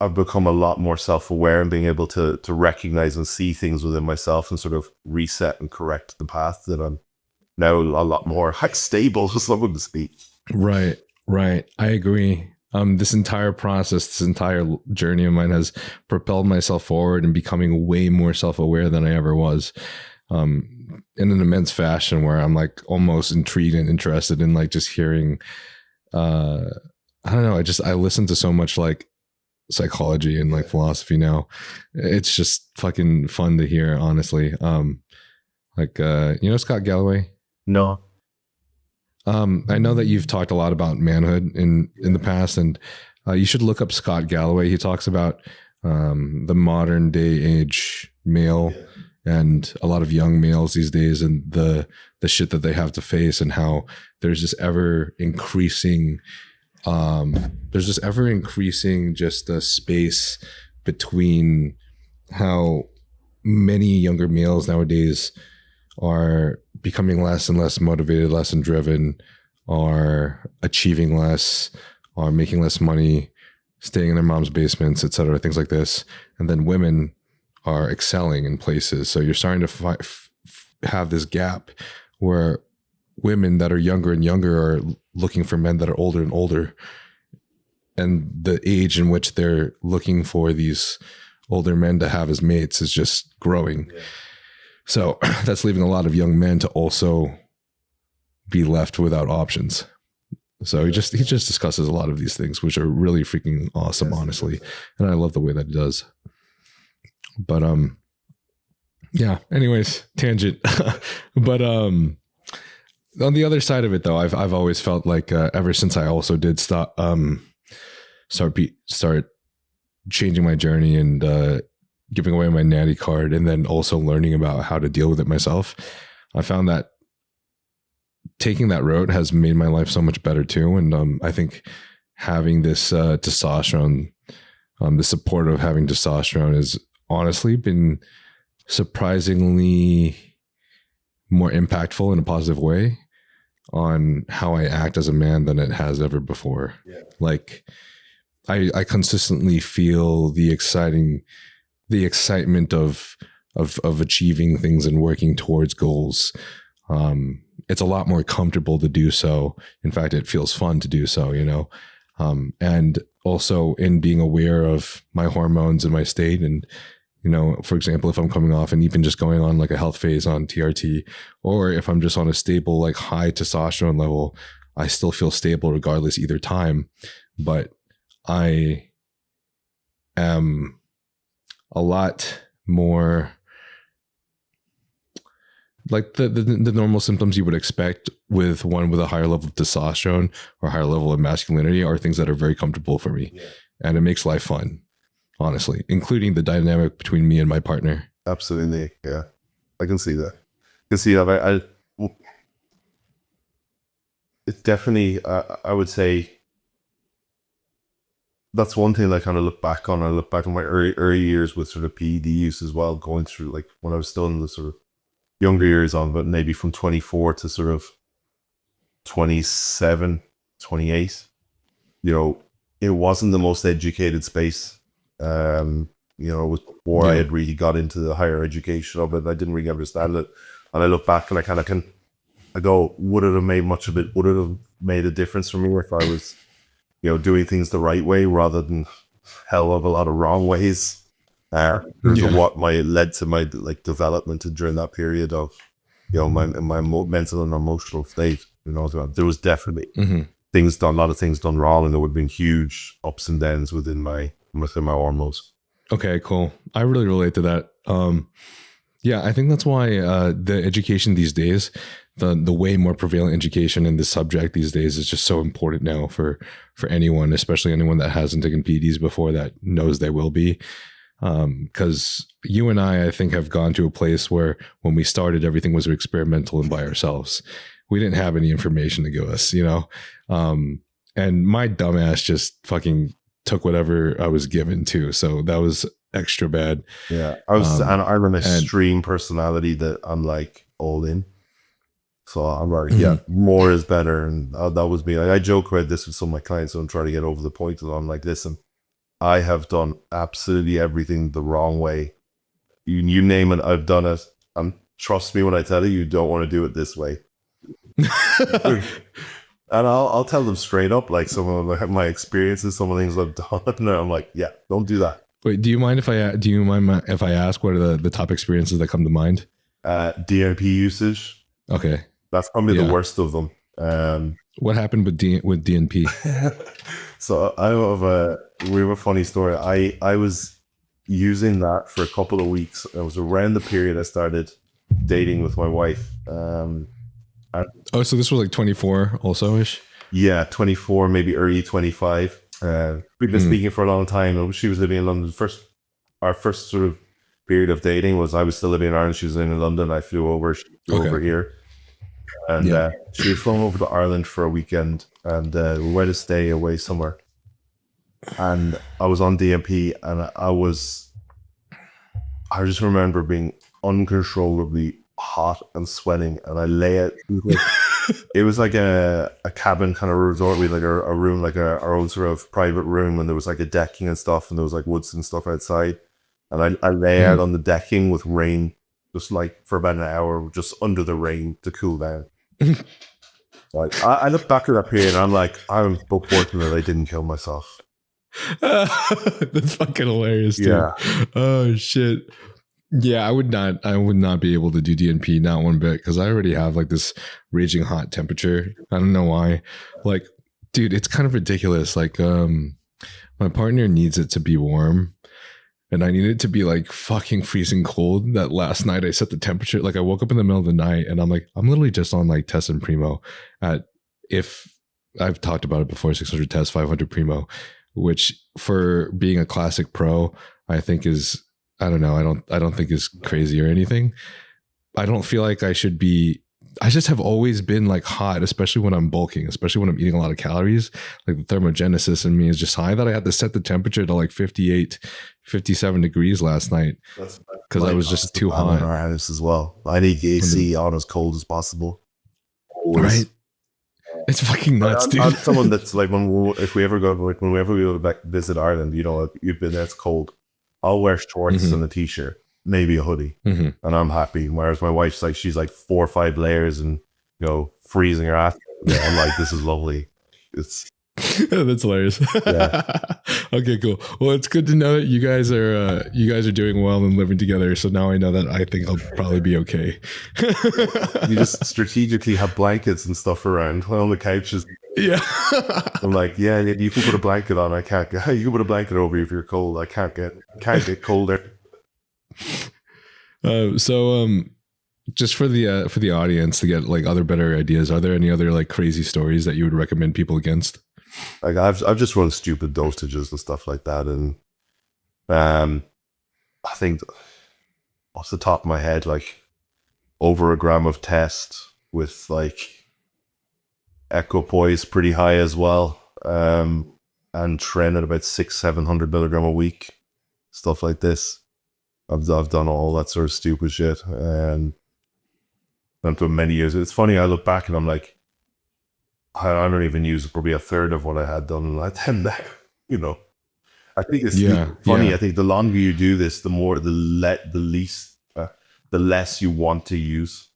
I've become a lot more self-aware and being able to recognize and see things within myself and sort of reset and correct the path, that I'm now a lot more stable, so to speak. Right. I agree. This entire process, this entire journey of mine has propelled myself forward and becoming way more self-aware than I ever was. In an immense fashion, where I'm like almost intrigued and interested in like just hearing, I don't know. I listen to so much like psychology and like philosophy now. It's just fucking fun to hear, honestly. You know Scott Galloway? No. I know that you've talked a lot about manhood in the past, and you should look up Scott Galloway. He talks about the modern day age male and a lot of young males these days, and the shit that they have to face, and how there's this ever increasing just the space between how many younger males nowadays are becoming less and less motivated, less and driven, are achieving less, are making less money, staying in their mom's basements, etc., things like this. And then women are excelling in places. So you're starting to have this gap where women that are younger and younger are looking for men that are older and older. And the age in which they're looking for these older men to have as mates is just growing. Yeah. So that's leaving a lot of young men to also be left without options. So he just discusses a lot of these things, which are really freaking awesome, honestly. And I love the way that he does. But yeah, anyways, tangent. But on the other side of it though, I've always felt like ever since I also did start changing my journey and giving away my Natty card, and then also learning about how to deal with it myself, I found that taking that road has made my life so much better too. And I think having this testosterone, the support of having testosterone has honestly been surprisingly more impactful in a positive way on how I act as a man than it has ever before. Yeah. Like I consistently feel the excitement of achieving things and working towards goals. It's a lot more comfortable to do so. In fact, it feels fun to do so, you know? And also in being aware of my hormones and my state. And, you know, for example, if I'm coming off and even just going on like a health phase on TRT, or if I'm just on a stable, like high testosterone level, I still feel stable regardless either time. But I am a lot more like the normal symptoms you would expect with one with a higher level of testosterone or higher level of masculinity are things that are very comfortable for me. Yeah. And it makes life fun, honestly, including the dynamic between me and my partner. Absolutely. Yeah. I can see that. I can see that. It's definitely, I would say, that's one thing I kind of look back on. I look back on my early years with sort of PED use as well, going through like when I was still in the sort of younger years on, but maybe from 24 to sort of 27, 28, you know, it wasn't the most educated space. You know, it was before I had really got into the higher education of it. I didn't really understand it. And I look back and I kind of I go, would it have made much of it? Would it have made a difference for me if I was, you know, doing things the right way rather than hell of a lot of wrong ways? What led to my like development during that period of, you know, my mental and emotional state. You know, there was definitely a lot of things done wrong, and there would have been huge ups and downs within my hormones. Okay, cool. I really relate to that. Yeah, I think that's why the education these days, the way more prevalent education in this subject these days is just so important now for anyone, especially anyone that hasn't taken PEDs before that knows they will be. Because you and I think, have gone to a place where when we started, everything was experimental and by ourselves. We didn't have any information to give us, you know? And my dumbass just fucking took whatever I was given too. So that was extra bad. Yeah. I'm an extreme personality that I'm like all in. So I'm like, yeah, more is better. And that was me. Like, I joke about this with some of my clients, so I'm trying to get over the point that I'm like, listen, I have done absolutely everything the wrong way. You name it, I've done it. And trust me when I tell you don't want to do it this way. And I'll tell them straight up, like some of my experiences, some of the things I've done. And I'm like, yeah, don't do that. Wait, do you mind if I ask what are the top experiences that come to mind? DNP usage. Okay. That's probably the worst of them. What happened with DNP? So we have a funny story. I was using that for a couple of weeks. It was around the period I started dating with my wife. So this was like 24 also-ish? Yeah, 24, maybe early 25. We've been speaking for a long time. She was living in London. Our first sort of period of dating was I was still living in Ireland. She was living in London. I flew over. She flew over here. And she had flown over to Ireland for a weekend, and we went to stay away somewhere. And I was on DMP, and I just remember being uncontrollably hot and sweating, and I lay it. It was like a cabin kind of resort. We had like a room, like our own sort of private room, and there was like a decking and stuff, and there was like woods and stuff outside. And I lay out on the decking with rain, just like for about an hour, just under the rain to cool down. Like I look back at that period and I'm like, I'm so fortunate I didn't kill myself. That's fucking hilarious, dude. Yeah. Oh shit. Yeah, I would not be able to do DNP, not one bit, because I already have like this raging hot temperature. I don't know why. Like, dude, it's kind of ridiculous. Like, my partner needs it to be warm, and I need it to be like fucking freezing cold. That last night I set the temperature, like I woke up in the middle of the night and I'm like, I'm literally just on like Tesamorelin Primo at, if I've talked about it before, 600 tests, 500 Primo, which for being a classic pro, I think is, I don't know. I don't think is crazy or anything. I don't feel like I should be. I just have always been like hot, especially when I'm bulking, especially when I'm eating a lot of calories. Like the thermogenesis in me is just high, that I had to set the temperature to like 58, 57 degrees last night because I was just too hot. In our house as well. I need the AC on as cold as possible. Always. Right. It's fucking nuts, dude. I'm someone that's like, when we ever go back visit Ireland, you know, you've been there, it's cold. I'll wear shorts and a t-shirt, maybe a hoodie, and I'm happy. Whereas my wife's like, she's like 4 or 5 layers and, you know, freezing her ass. Yeah, I'm like, this is lovely. It's that's hilarious. Yeah. Okay, cool. Well, it's good to know that you guys are doing well and living together. So now I know that I think I'll probably be okay. You just strategically have blankets and stuff around on the couches. Yeah. I'm like, yeah, you can put a blanket on. I can't get. You can put a blanket over you if you're cold. I can't get colder. Just for the audience to get like other better ideas, are there any other like crazy stories that you would recommend people against? Like I've just run stupid dosages and stuff like that, and I think off the top of my head, like over a gram of test with like equipoise pretty high as well, and tren at about 600-700 milligram a week, stuff like this. I've done all that sort of stupid shit, and done for many years. It's funny, I look back and I'm like, I don't even use probably a third of what I had done like 10 back, you know. I think it's funny. Yeah. I think the longer you do this, the more the less you want to use.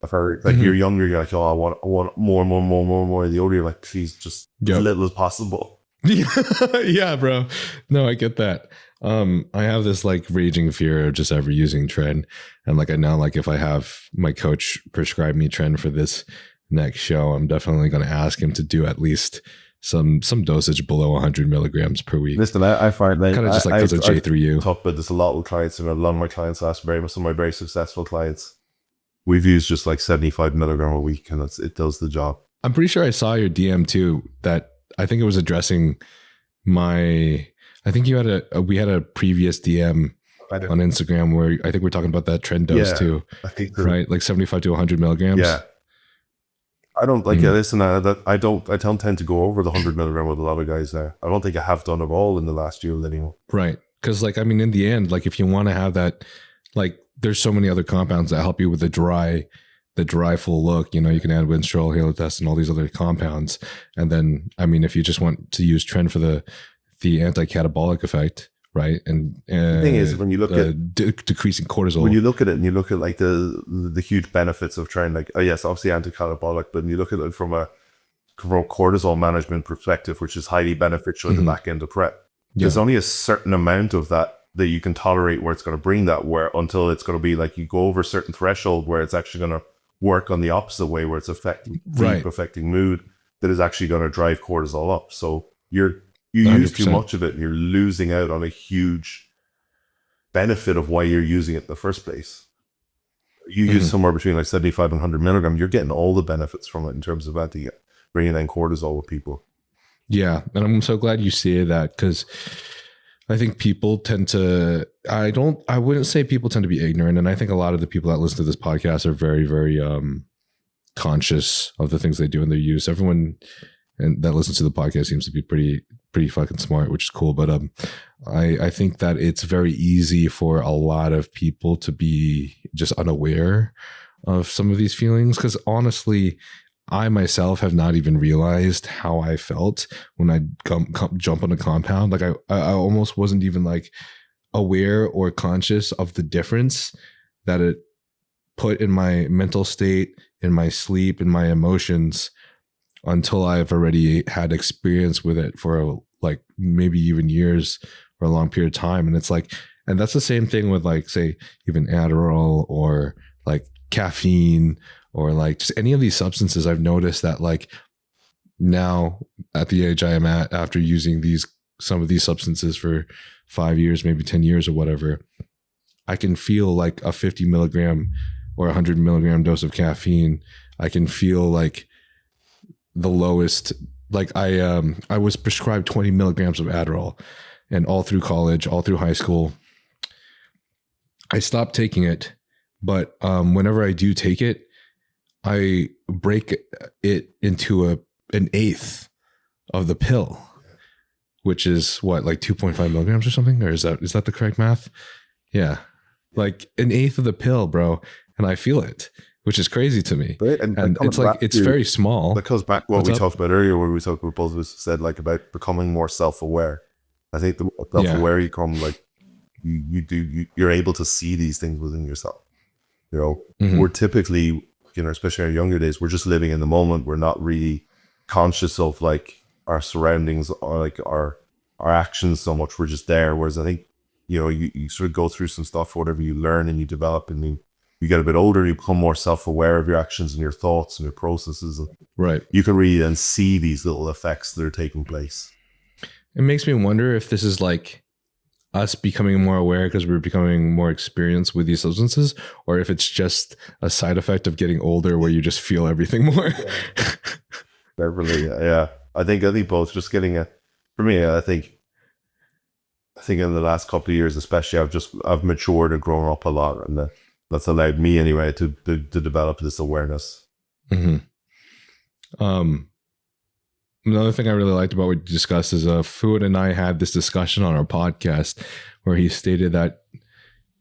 If you're younger, you're like, oh, I want more. The older you're like, please, just as little as possible. Yeah, bro. No, I get that. I have this like raging fear of just ever using tren, and like I know, like if I have my coach prescribe me tren for this next show, I'm definitely going to ask him to do at least some dosage below 100 milligrams per week. Listen, I find that kind of just like because of J3U. I talk about this a lot with clients, and a lot of my clients ask some of my very successful clients. We've used just like 75 milligram a week, and it does the job. I'm pretty sure I saw your DM too. That I think it was addressing my. I think we had a previous DM on Instagram where I think we're talking about that trend dose too. I think right, like 75 to 100 milligrams. Yeah. I don't like listen. I don't tend to go over the 100 milligram with a lot of guys now. I don't think I have done at all in the last year anymore. Right, because like I mean, in the end, like if you want to have that, like there's so many other compounds that help you with the dry full look. You know, you can add winstrol, halotest, and all these other compounds. And then I mean, if you just want to use tren for the anti-catabolic effect, right? And the thing is, when you look at decreasing cortisol, when you look at it and you look at like the huge benefits of trying, like, oh yes, obviously anti-catabolic, but when you look at it from a cortisol management perspective, which is highly beneficial in the back end of prep, there's only a certain amount of that you can tolerate where it's going to bring that, where until it's going to be like you go over a certain threshold where it's actually going to work on the opposite way, where it's affecting sleep, affecting mood, that is actually going to drive cortisol up. So you 100%. Use too much of it, and you're losing out on a huge benefit of why you're using it in the first place. You use somewhere between like 75 and 100 milligram, you're getting all the benefits from it in terms of bringing in cortisol with people. Yeah, and I'm so glad you say that, because I think people tend to, I wouldn't say people tend to be ignorant, and I think a lot of the people that listen to this podcast are very, very conscious of the things they do in their use. Everyone that listens to the podcast seems to be pretty fucking smart, which is cool. But I think that it's very easy for a lot of people to be just unaware of some of these feelings, because honestly, I myself have not even realized how I felt when I jump on a compound. Like I almost wasn't even like aware or conscious of the difference that it put in my mental state, in my sleep, in my emotions, until I've already had experience with it for like maybe even years or a long period of time. And it's like, and that's the same thing with like, say, even Adderall or like caffeine or like just any of these substances. I've noticed that like now at the age I am at, after using some of these substances for 5 years, maybe 10 years or whatever, I can feel like a 50 milligram or 100 milligram dose of caffeine. I can feel like the lowest, like I was prescribed 20 milligrams of Adderall, and all through college, all through high school, I stopped taking it. But whenever I do take it, I break it into an eighth of the pill, which is what, like 2.5 milligrams or something? Or is that the correct math? Yeah. Like an eighth of the pill, bro. And I feel it, which is crazy to me. Right? And it's like, it's very small. That goes back to what we talked about earlier, where we talked about both of us said like about becoming more self-aware. I think the more self-aware you come, like you're able to see these things within yourself. You know, we're typically, you know, especially in our younger days, we're just living in the moment. We're not really conscious of like our surroundings or like our actions so much. We're just there. Whereas I think, you know, you sort of go through some stuff, whatever you learn and you develop, and you get a bit older, you become more self-aware of your actions and your thoughts and your processes. And right. You can really then see these little effects that are taking place. It makes me wonder if this is like us becoming more aware because we're becoming more experienced with these substances, or if it's just a side effect of getting older where you just feel everything more. Definitely, yeah. I think both. Just getting for me, I think in the last couple of years, especially, I've matured and grown up a lot, and that's allowed me anyway to develop this awareness. Mm-hmm. Another thing I really liked about what you discussed is Fuad and I had this discussion on our podcast where he stated that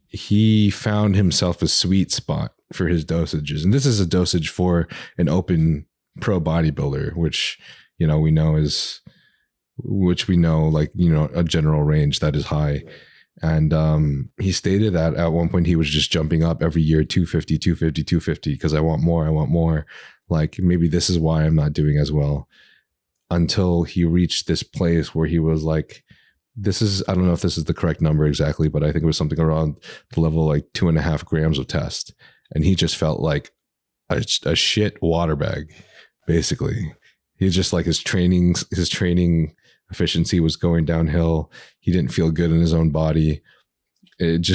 he found himself a sweet spot for his dosages. And this is a dosage for an open pro bodybuilder, which, you know, we know like, you know, a general range that is high. And he stated that at one point he was just jumping up every year, 250, because I want more. Like, maybe this is why I'm not doing as well. Until he reached this place where he was like, I don't know if this is the correct number exactly, but I think it was something around the level of like 2.5 grams of test. And he just felt like a shit water bag, basically. He just like his training efficiency was going downhill. He didn't feel good in his own body. It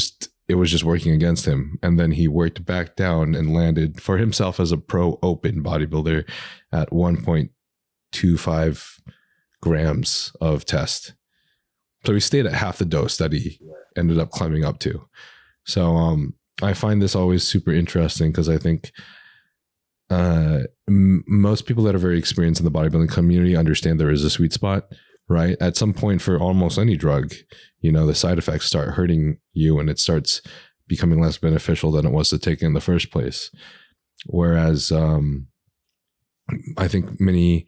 was just working against him. And then he worked back down and landed for himself as a pro open bodybuilder at 1.25 grams of test. So he stayed at half the dose that he ended up climbing up to. So I find this always super interesting because I think most people that are very experienced in the bodybuilding community understand there is a sweet spot, right? At some point for almost any drug, you know, the side effects start hurting you and it starts becoming less beneficial than it was to take in the first place. Whereas I think many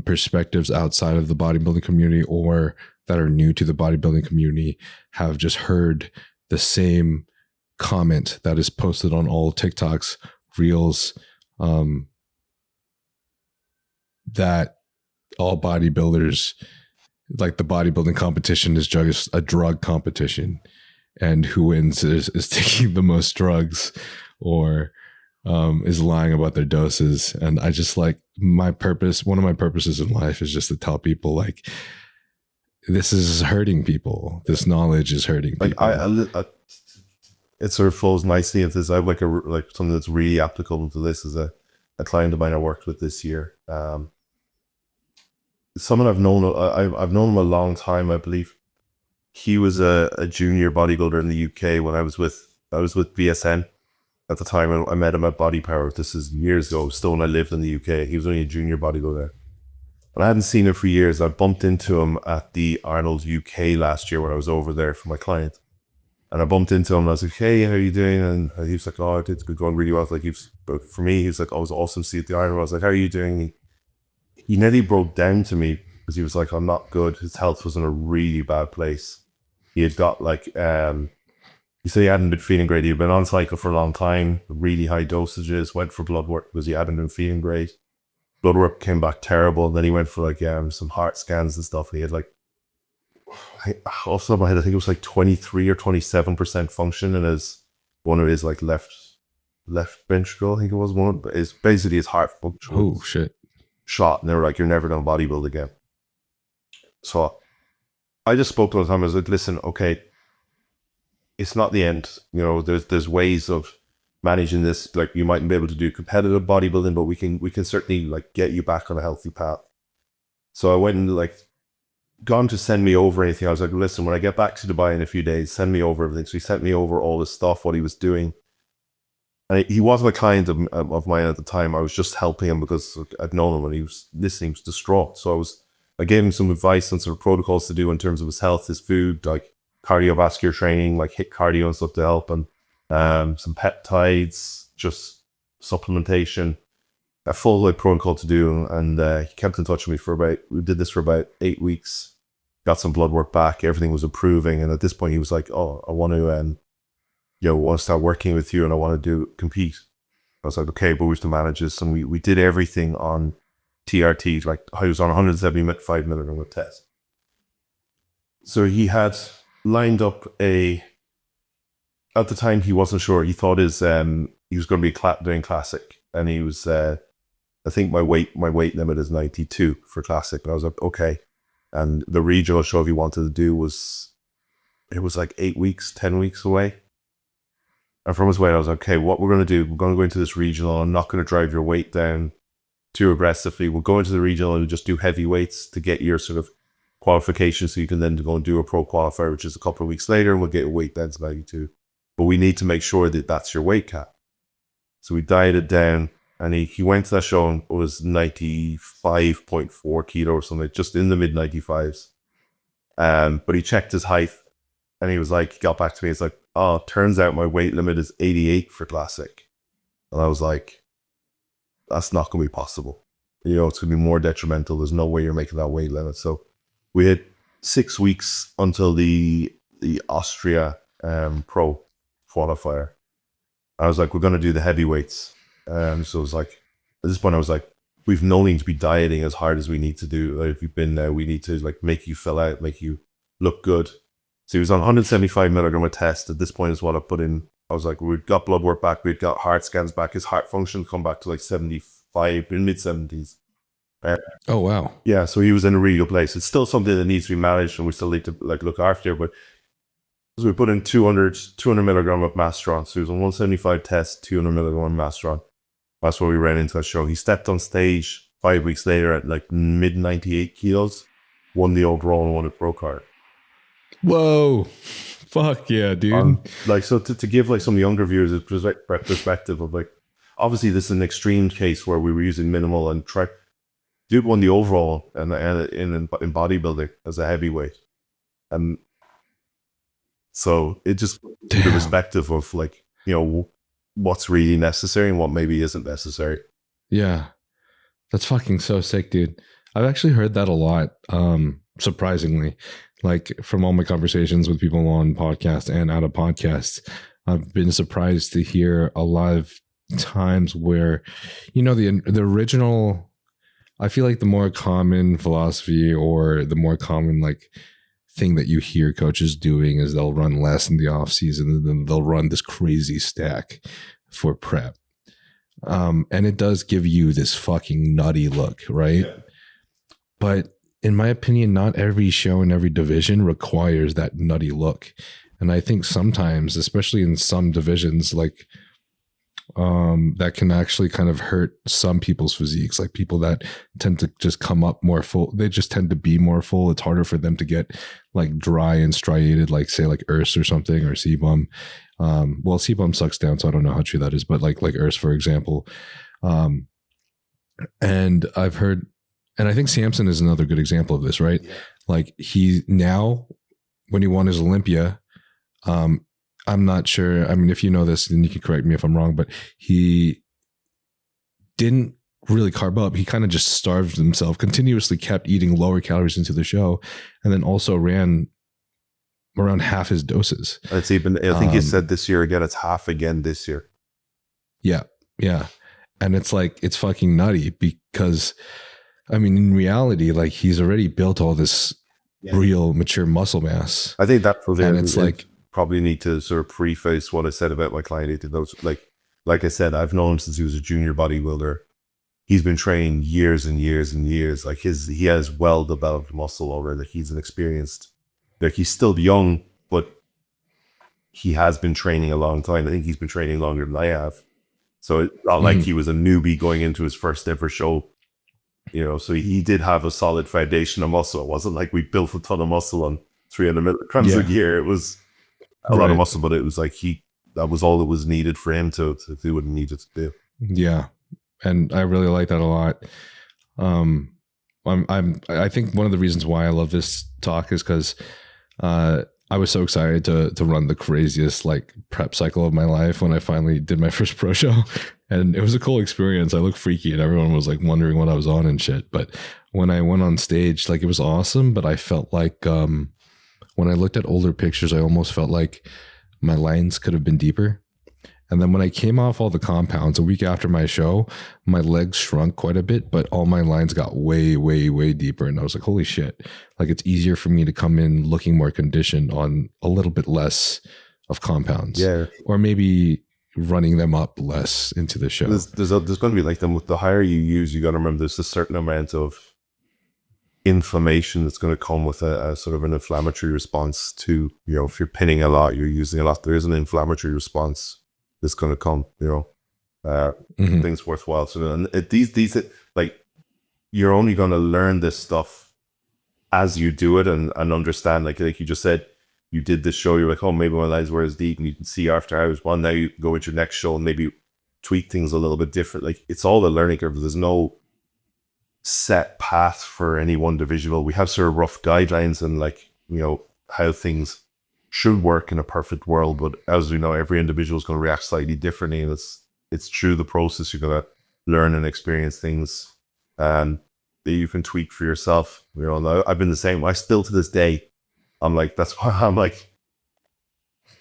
perspectives outside of the bodybuilding community or that are new to the bodybuilding community have just heard the same comment that is posted on all TikToks, Reels, that all bodybuilders, like the bodybuilding competition is just a drug competition, and who wins is taking the most drugs or is lying about their doses. And I just like one of my purposes in life is just to tell people like, this is hurting people. This knowledge is hurting people. I it sort of flows nicely into this. I have like something that's really applicable to this is a client of mine I worked with this year. Someone I've known him a long time, I believe. He was a junior bodybuilder in the UK when I was with BSN at the time. I met him at Body Power. This is years ago, still when I lived in the UK. He was only a junior bodybuilder. And I hadn't seen him for years. I bumped into him at the Arnold UK last year when I was over there for my client. And I bumped into him and I was like, hey, how are you doing? And he was like, oh, it's been going really well. Like, but for me, he was like, oh, it was awesome to see you at the Arnold. I was like, how are you doing? He nearly broke down to me because he was like, I'm not good. His health was in a really bad place. He had got like, he said he hadn't been feeling great. He'd been on cycle for a long time, really high dosages, went for blood work because he hadn't been feeling great. blood work came back terrible. Then he went for like some heart scans and stuff. And he had like, off the top of my head, I think it was like 23 or 27% function in one of his like left ventricle. I think it was one, but it's basically his heart function. Oh shit! Shot, and they were like, "You're never gonna bodybuild again." So I just spoke to him all the time. I was like, "Listen, okay, it's not the end. You know, there's ways of managing this. Like, you mightn't be able to do competitive bodybuilding, but we can certainly like get you back on a healthy path." So I went and like gone to send me over anything. I was like, "Listen, when I get back to Dubai in a few days, send me over everything." So he sent me over all this stuff, what he was doing. And he wasn't a client of mine at the time. I was just helping him because I'd known him and he was listening, he was distraught. So I gave him some advice on sort of protocols to do in terms of his health, his food, like cardiovascular training, like HIIT cardio and stuff to help, and some peptides, just supplementation, a full like protocol to do. And he kept in touch with me we did this for about 8 weeks, got some blood work back, everything was improving. And at this point he was like, "Oh, I want to, want to start working with you and I want to compete." I was like, "Okay, but we have to manage this." And we did everything on TRT, like I was on 175 milligram of test. So he had lined up at the time he wasn't sure. He thought he was going to be doing classic. And he was, I think my weight limit is 92 for classic. And I was like, okay. And the regional show he wanted to do it was like 10 weeks away. And from his weight, I was like, okay, what we're going to do, we're going to go into this regional. I'm not going to drive your weight down too aggressively. We'll go into the regional and just do heavy weights to get your sort of qualification so you can then go and do a pro qualifier, which is a couple of weeks later, and we'll get your weight down to 92. But we need to make sure that that's your weight cap. So we dieted down, and he went to that show and it was 95.4 kilo or something, just in the mid 95s. But he checked his height and he got back to me. It's like, "Oh, turns out my weight limit is 88 for classic." And I was like, "That's not going to be possible. It's going to be more detrimental. There's no way you're making that weight limit." So we had 6 weeks until the Austria pro qualifier. I was like, "We're going to do the heavyweights." So it was like, at this point, I was like, "We've no need to be dieting as hard as we need to do. Like, if you've been there, we need to like make you fill out, make you look good." So he was on 175 milligram of test. At this point is what I put in. I was like, we'd got blood work back. We'd got heart scans back. His heart function come back to like 75, in mid 70s. Oh, wow. Yeah. So he was in a really good place. It's still something that needs to be managed and we still need to like look after. But so we put in 200 milligram of Mastron. So he was on 175 test, 200 milligram of Mastron. That's where we ran into that show. He stepped on stage 5 weeks later at like mid 98 kilos, won the overall and won a pro card. Whoa. Fuck yeah, dude. Like, so to give like some younger viewers a perspective of like, obviously this is an extreme case where we were using minimal and dude won the overall and in bodybuilding as a heavyweight. And so it just put the perspective of like, what's really necessary and what maybe isn't necessary. Yeah. That's fucking so sick, dude. I've actually heard that a lot, surprisingly. Like from all my conversations with people on podcasts and out of podcasts, I've been surprised to hear a lot of times where, the original, I feel like the more common philosophy or the more common like thing that you hear coaches doing is they'll run less in the off season and then they'll run this crazy stack for prep. And it does give you this fucking nutty look, right? Yeah. But in my opinion, not every show in every division requires that nutty look. And I think sometimes, especially in some divisions, like that can actually kind of hurt some people's physiques, like people that tend to just come up more full. They just tend to be more full. It's harder for them to get like dry and striated, like say like Urs or something, or Sebum. Well, Sebum sucks down, so I don't know how true that is, but like Urs, for example. And I've heard, and I think Samson is another good example of this, right? Yeah. Like he now, when he won his Olympia, I'm not sure. I mean, if you know this, then you can correct me if I'm wrong, but he didn't really carb up. He kind of just starved himself, continuously kept eating lower calories into the show, and then also ran around half his doses. It's even, I think he said this year again, it's half again this year. Yeah. Yeah. And it's like, it's fucking nutty because, I mean, in reality, like he's already built all this real mature muscle mass. I think that's what and it's like, probably need to sort of preface what I said about my client. Those like I said, I've known him since he was a junior bodybuilder. He's been training years and years and years. Like he has well developed muscle already. He's an experienced, like he's still young, but he has been training a long time. I think he's been training longer than I have. So it's not like he was a newbie going into his first ever show, you know, so he did have a solid foundation of muscle. It wasn't like we built a ton of muscle on 300 milligrams a year. It was a lot of muscle, but it was like that was all that was needed for him to do what he needed to do. Yeah. And I really like that a lot. I think one of the reasons why I love this talk is because I was so excited to run the craziest like prep cycle of my life when I finally did my first pro show. And it was a cool experience. I looked freaky and everyone was like wondering what I was on and shit. But when I went on stage, like it was awesome. But I felt like when I looked at older pictures, I almost felt like my lines could have been deeper. And then when I came off all the compounds a week after my show, my legs shrunk quite a bit, but all my lines got way, way, way deeper. And I was like, holy shit, like it's easier for me to come in looking more conditioned on a little bit less of compounds. Yeah. Or maybe running them up less into the show. There's going to be like the higher you use, you got to remember there's a certain amount of inflammation that's going to come with a sort of an inflammatory response to, you know, if you're pinning a lot, you're using a lot, there is an inflammatory response that's going to come, you know, things worthwhile. So and these like you're only going to learn this stuff as you do it and understand, like you just said, you did this show, you're like, oh, maybe my lines were as deep, and you can see after hours one, now you can go into your next show and maybe tweak things a little bit different. Like it's all a learning curve. There's no set path for any one individual. We have sort of rough guidelines and like, you know, how things should work in a perfect world, but as we know, every individual is going to react slightly differently, and it's through the process you're going to learn and experience things and that you can tweak for yourself. You know, I've been the same. I still to this day, I'm like, that's why I'm like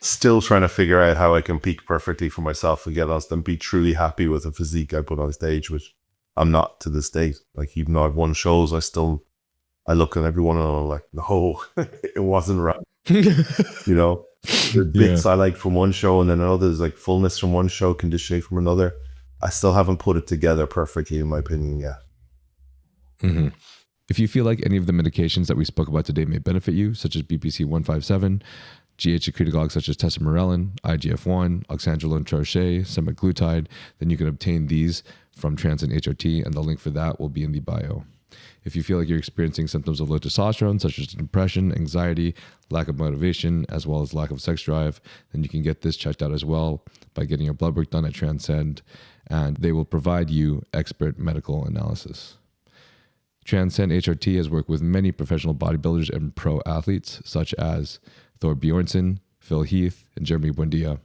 still trying to figure out how I can peak perfectly for myself and get honest and be truly happy with the physique I put on stage, which I'm not to this date. Like even though I've won shows, I look at everyone and I'm like, no, it wasn't right. You know, the bits I like from one show and then others, like fullness from one show, conditioning from another. I still haven't put it together perfectly, in my opinion, yet. If you feel like any of the medications that we spoke about today may benefit you, such as BPC 157, GH secretagogues such as Tesamorelin, IGF1, oxandrolone troche, Semaglutide, then you can obtain these from Trensparent HRT, and the link for that will be in the bio. If you feel like you're experiencing symptoms of low testosterone, such as depression, anxiety, lack of motivation, as well as lack of sex drive, then you can get this checked out as well by getting your blood work done at Transcend, and they will provide you expert medical analysis. Transcend HRT has worked with many professional bodybuilders and pro athletes, such as Thor Bjornsson, Phil Heath, and Jeremy Buendia.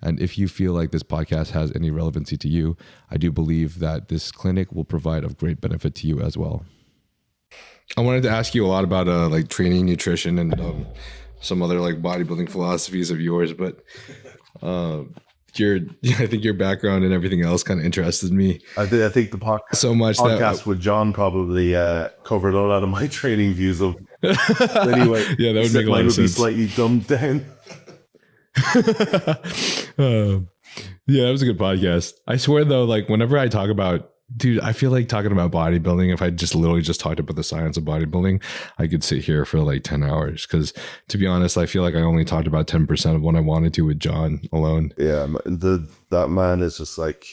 And if you feel like this podcast has any relevancy to you, I do believe that this clinic will provide of great benefit to you as well. I wanted to ask you a lot about like training, nutrition, and some other like bodybuilding philosophies of yours, but I think your background and everything else kind of interested me. I think the podcast so much podcast with John probably covered a lot of my training views of. Anyway, yeah, that would make a lot of sense. Be slightly dumbed down. Yeah, that was a good podcast. I swear though, like whenever I talk about, dude, I feel like talking about bodybuilding, if I just literally just talked about the science of bodybuilding, I could sit here for like 10 hours. Because to be honest, I feel like I only talked about 10% of what I wanted to with John alone. Yeah, that man is just like,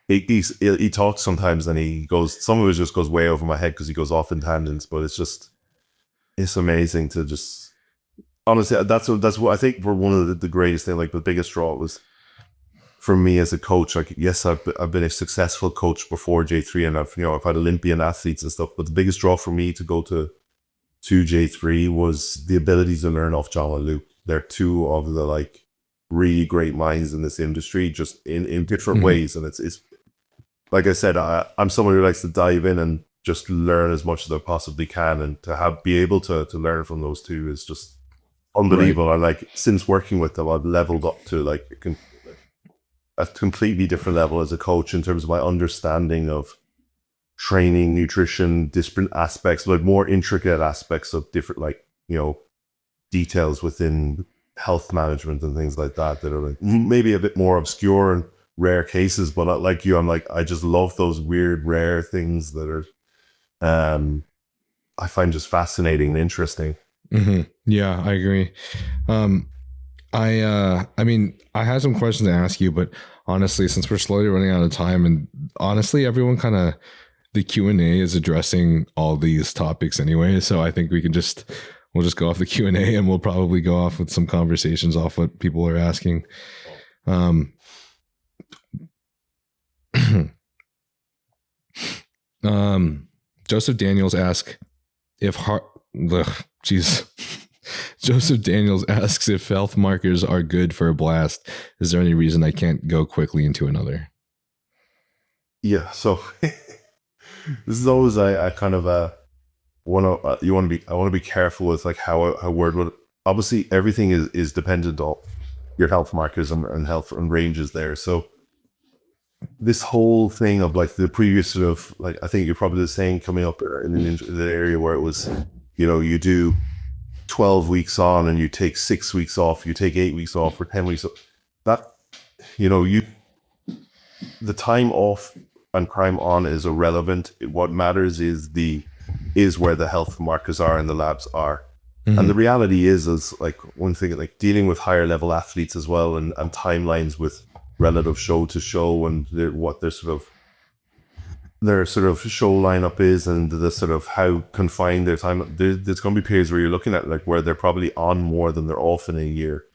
he talks sometimes and he goes, some of it just goes way over my head because he goes off in tangents, but it's amazing to just, honestly, that's what I think. We're one of the greatest thing, like the biggest draw was for me as a coach. Like, yes, I've been a successful coach before J3, and I've had Olympian athletes and stuff. But the biggest draw for me to go to J3 was the ability to learn off John and Luke. They're two of the like really great minds in this industry, just in different ways. And it's like I said, I'm someone who likes to dive in and just learn as much as I possibly can, and to be able to learn from those two is just unbelievable. Right. And like since working with them, I've leveled up to like a completely different level as a coach in terms of my understanding of training, nutrition, different aspects, like more intricate aspects of different, like, details within health management and things like that are like maybe a bit more obscure and rare cases. But not like you, I'm like, I just love those weird, rare things that are, I find just fascinating and interesting. Mm-hmm. Yeah, I agree. I mean, I had some questions to ask you, but honestly, since we're slowly running out of time, and honestly, everyone kind of, the Q&A is addressing all these topics anyway. So I think we'll just go off the Q&A, and we'll probably go off with some conversations off what people are asking. Joseph Daniels asks Joseph Daniels asks if health markers are good for a blast. Is there any reason I can't go quickly into another? Yeah. So this is always I kind of I want to be careful with like how word would, obviously everything is dependent on your health markers and health and ranges there. So this whole thing of like the previous sort of, like, I think you're probably the same coming up in the area where it was, you do 12 weeks on and you take 6 weeks off, you take 8 weeks off or 10 weeks off. That, the time off and time on is irrelevant. What matters is where the health markers are and the labs are. Mm-hmm. And the reality is like one thing, like dealing with higher level athletes as well, and timelines with relative show to show and what their sort of show lineup is, and the sort of how confined their time. There's going to be periods where you're looking at like where they're probably on more than they're off in a year,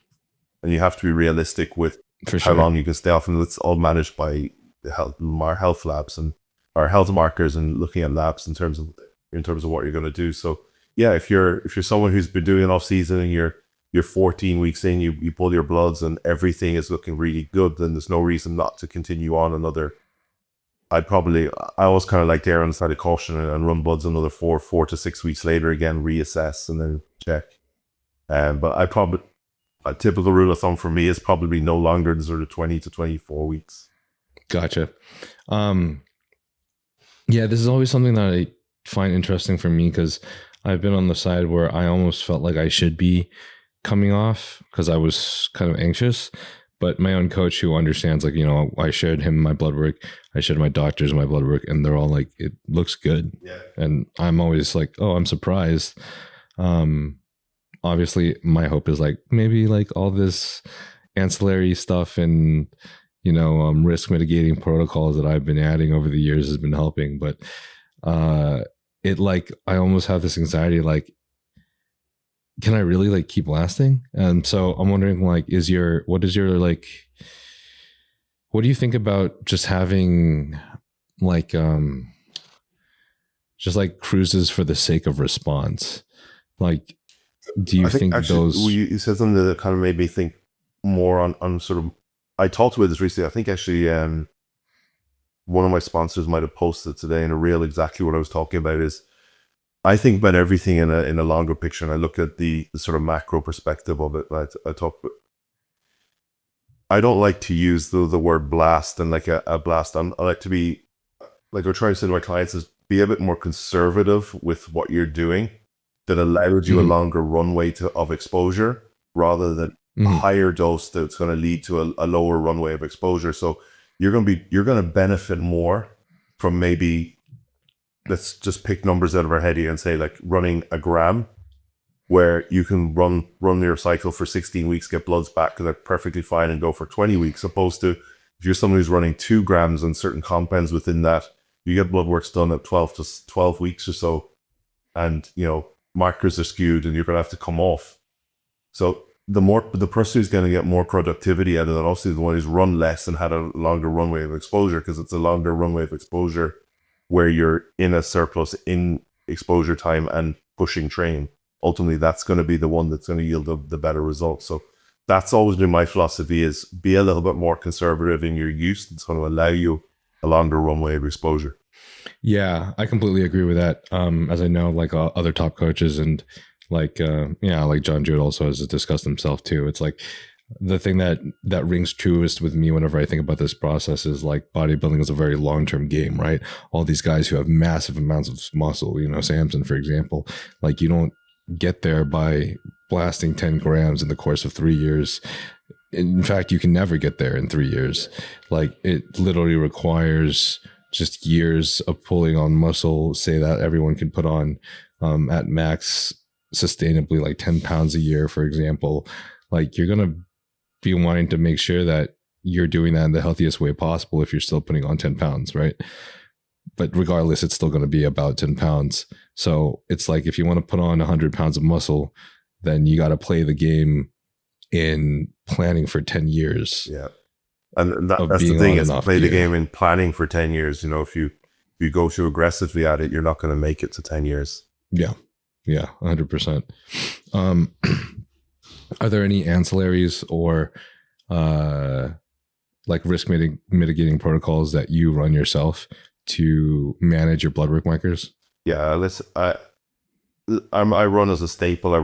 and you have to be realistic with how long you can stay off, and it's all managed by our health labs and our health markers, and looking at labs in terms of what you're going to do. So yeah, if you're someone who's been doing an off season and you're 14 weeks in, you pull your bloods and everything is looking really good, then there's no reason not to continue on another. I always kind of like Darren on the side of caution and run bloods another 4 to 6 weeks later, again, reassess and then check. But a typical rule of thumb for me is probably no longer than sort of 20 to 24 weeks. Gotcha. Yeah, this is always something that I find interesting for me, because I've been on the side where I almost felt like I should be coming off because I was kind of anxious. But my own coach, who understands, like, I showed him my blood work, I showed my doctors my blood work, and they're all like, it looks good. Yeah. And I'm always like, oh, I'm surprised. Obviously my hope is like maybe like all this ancillary stuff and risk mitigating protocols that I've been adding over the years has been helping. But it, like, I almost have this anxiety, like, can I really like keep lasting? And so I'm wondering, like, what do you think about just having like just like cruises for the sake of response? Like, do you think actually, those? You said something that kind of made me think more on sort of. I talked about this recently. I think actually, one of my sponsors might have posted today in a reel exactly what I was talking about. Is I think about everything in a longer picture, and I look at the sort of macro perspective of it. I don't like to use the word blast and like a blast. I like to be, like, I'm trying to say to my clients, is be a bit more conservative with what you're doing that allows you a longer runway of exposure, rather than a higher dose that's going to lead to a lower runway of exposure. So you're going to benefit more from, maybe, let's just pick numbers out of our head here and say, like, running a gram, where you can run your cycle for 16 weeks, get bloods back, and they're perfectly fine, and go for 20 weeks, opposed to if you're someone who's running 2 grams and certain compounds within that, you get blood works done at 12 weeks or so, and markers are skewed and you're going to have to come off. So the person who's going to get more productivity out of that, obviously the one who's run less and had a longer runway of exposure, because it's a longer runway of exposure where you're in a surplus in exposure time and pushing train. Ultimately, that's going to be the one that's going to yield the better results. So that's always been my philosophy, is be a little bit more conservative in your use. It's going to allow you a longer runway of exposure. Yeah, I completely agree with that. As I know, like, other top coaches and like, like John Jewett also has discussed himself too. It's like, the thing that rings truest with me whenever I think about this process is like bodybuilding is a very long-term game, right? All these guys who have massive amounts of muscle, you know, Samson, for example, like you don't get there by blasting 10 grams in the course of 3 years. In fact, you can never get there in 3 years. Like it literally requires just years of pulling on muscle, say that everyone can put on at max sustainably like 10 pounds a year, for example. Like you're going to be wanting to make sure that you're doing that in the healthiest way possible if you're still putting on 10 pounds, right? But regardless, it's still going to be about 10 pounds. So it's like if you want to put on 100 pounds of muscle, then you got to play the game in planning for 10 years. Yeah. And that's the thing, is play the game in planning for 10 years. You know, if you go too aggressively at it, you're not going to make it to 10 years. Yeah. Yeah, 100%. Are there any ancillaries or like risk mitigating protocols that you run yourself to manage your blood work markers? Yeah, I run as a staple.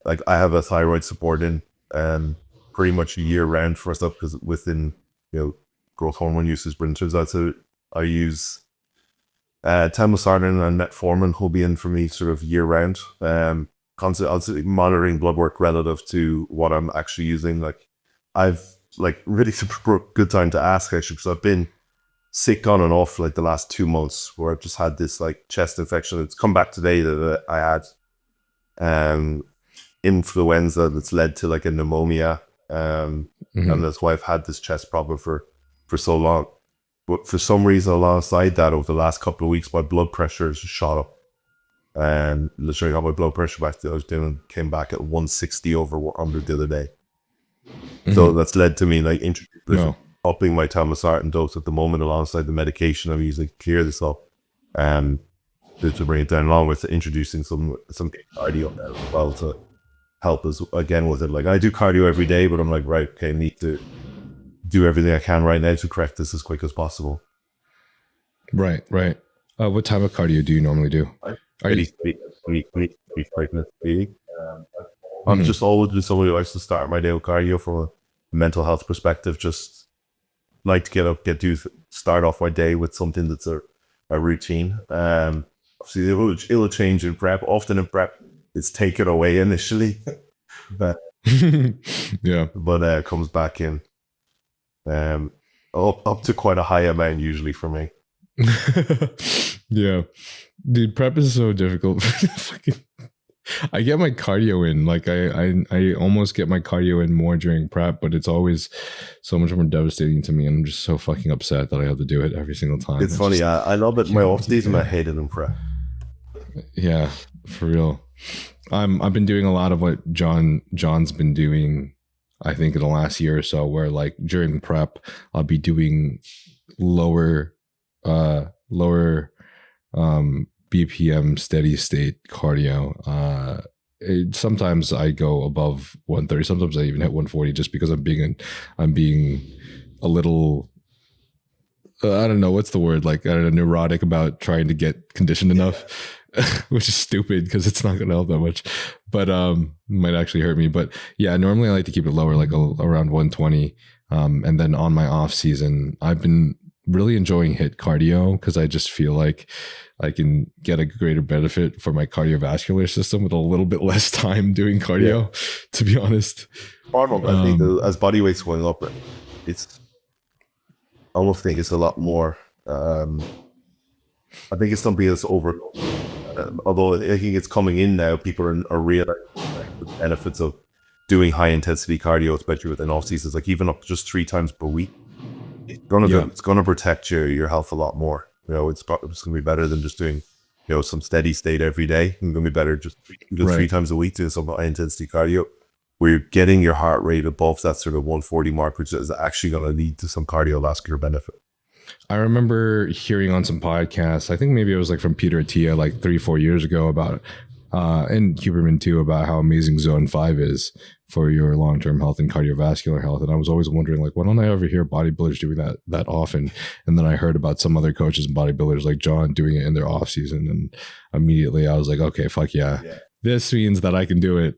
I have a thyroid support in pretty much year round for stuff, because within, you know, growth hormone use is brilliant. Turns out, so I use Tesamorelin and metformin will be in for me sort of year round. Constantly monitoring blood work relative to what I'm actually using. Like I've like really super good time to ask, actually, because I've been sick on and off like the last 2 months, where I've just had this like chest infection. It's come back today that I had influenza that's led to like a pneumonia. And that's why I've had this chest problem for so long. But for some reason, alongside that, over the last couple of weeks, my blood pressure has shot up. And literally got my blood pressure back that I was doing, came back at 160 over 100 the other day. So that's led to me like upping my Tesamorelin dose at the moment alongside the medication I'm using to clear this up, and to bring it down, along with introducing some cardio there as well to help us again with it. Like I do cardio every day, but I'm like, right, okay, I need to do everything I can right now to correct this as quick as possible. Right. What type of cardio do you normally do? I'm just always been somebody who likes to start my day with cardio from a mental health perspective. Just like to get up, start off my day with something that's a routine. Obviously, it'll change in prep. Often in prep, it's taken away initially, but it comes back in up to quite a high amount usually for me. Yeah, dude, prep is so difficult. I get my cardio in, like I almost get my cardio in more during prep, but it's always so much more devastating to me, and I'm just so fucking upset that I have to do it every single time. It's funny, I love it. My off season, I hate it in prep. Yeah, for real. I've been doing a lot of what John's been doing, I think, in the last year or so, where like during prep I'll be doing lower BPM steady state cardio. Sometimes I go above 130. Sometimes I even hit 140, just because I'm being a little, I don't know, what's the word? Like, I don't know, neurotic about trying to get conditioned enough, which is stupid because it's not going to help that much, but might actually hurt me. But yeah, normally I like to keep it lower, like around 120. And then on my off season, I've been really enjoying HIIT cardio because I just feel like I can get a greater benefit for my cardiovascular system with a little bit less time doing cardio, to be honest. I think as body weight's going up, I almost think it's a lot more. I think it's something that's over. Although I think it's coming in now, people are realizing the benefits of doing high intensity cardio, especially within off seasons, like even up to just 3 times per week. It's gonna protect your health a lot more. You know, it's gonna be better than just doing, you know, some steady state every day. It's gonna be better just 3 times a week doing some high intensity cardio, where you're getting your heart rate above that sort of 140 mark, which is actually gonna lead to some cardiovascular benefit. I remember hearing on some podcasts, I think maybe it was like from Peter Attia like 3-4 years ago, about and Huberman too, about how amazing Zone 5 is for your long-term health and cardiovascular health. And I was always wondering, like, why don't I ever hear bodybuilders doing that often? And then I heard about some other coaches and bodybuilders like John doing it in their off season, and immediately I was like, okay, fuck yeah. This means that I can do it.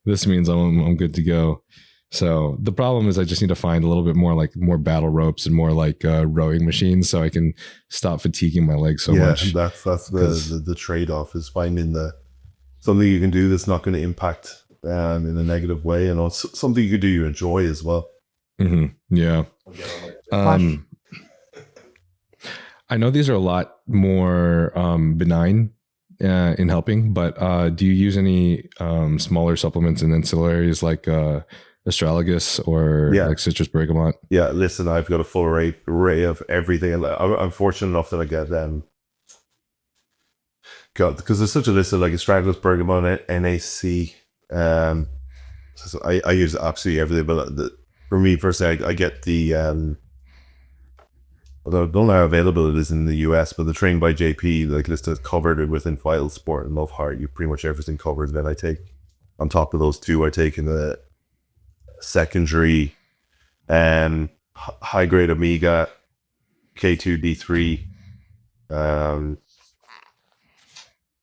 This means I'm good to go. So the problem is I just need to find a little bit more battle ropes and more like rowing machines so I can stop fatiguing my legs so much. That's the trade-off, is finding something you can do that's not going to impact in a negative way, and also something you can do you enjoy as well. Yeah. I know these are a lot more benign in helping, but do you use any smaller supplements and ancillaries like astragalus or like citrus bergamot? Yeah, listen, I've got a full array of everything. I'm fortunate enough that I get because there's such a list of like astragalus, bergamot, NAC. So I use absolutely everything, but for me personally, I get the although I don't know how available it is in the US, but the Trained by JP, like list is covered within Vital Sport and Love Heart. You pretty much everything covered. Then I take, on top of those two, I take in the secondary high grade omega, K2D3,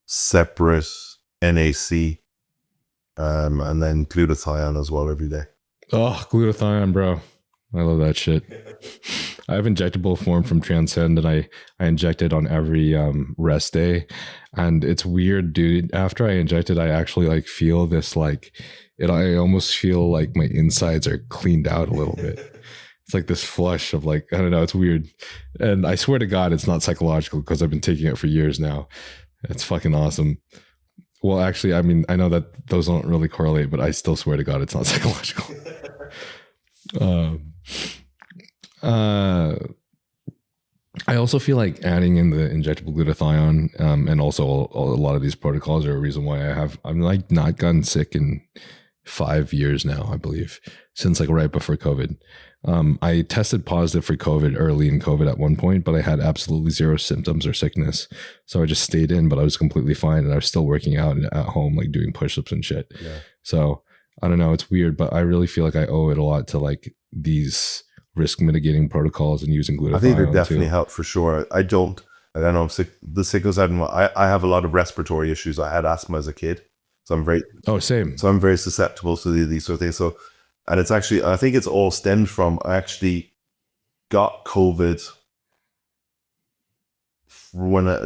separate NAC, and then glutathione as well every day. Oh, glutathione, bro. I love that shit. I have injectable form from Transcend, and I inject it on every rest day. And it's weird, dude. After I inject it, I actually like feel this like I almost feel like my insides are cleaned out a little bit. It's like this flush of like, I don't know, it's weird. And I swear to God, it's not psychological because I've been taking it for years now. It's fucking awesome. Well, actually, I mean, I know that those don't really correlate, but I still swear to God, it's not psychological. I also feel like adding in the injectable glutathione, and also a lot of these protocols are a reason why I'm like not gotten sick in 5 years now, I believe, since like right before COVID. I tested positive for COVID early in COVID at one point, but I had absolutely zero symptoms or sickness. So I just stayed in, but I was completely fine. And I was still working out at home, like doing push-ups and shit. Yeah. So I don't know, it's weird, but I really feel like I owe it a lot to like these risk mitigating protocols and using glutathione. I think it definitely helped for sure. I know I'm sick. The sickness I have a lot of respiratory issues. I had asthma as a kid. So I'm very susceptible to these sort of things. So, and it's actually, I think it's all stemmed from, I actually got COVID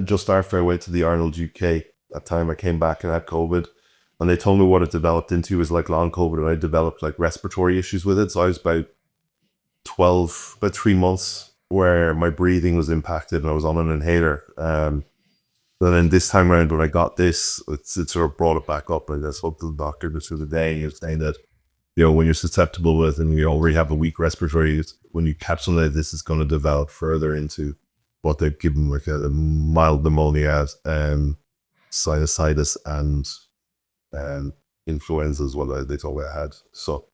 just after I went to the Arnold UK. That time I came back and had COVID, and they told me what it developed into was like long COVID, and I developed like respiratory issues with it. So I was about 3 months where my breathing was impacted and I was on an inhaler. But then this time around, when I got this, it sort of brought it back up. And I spoke to the doctor just the other day, and he was saying that, when you're susceptible with and you already have a weak respiratory, when you catch something like this, it's going to develop further into what they've given like a mild pneumonia, sinusitis, and influenza as well. They told me I had. So,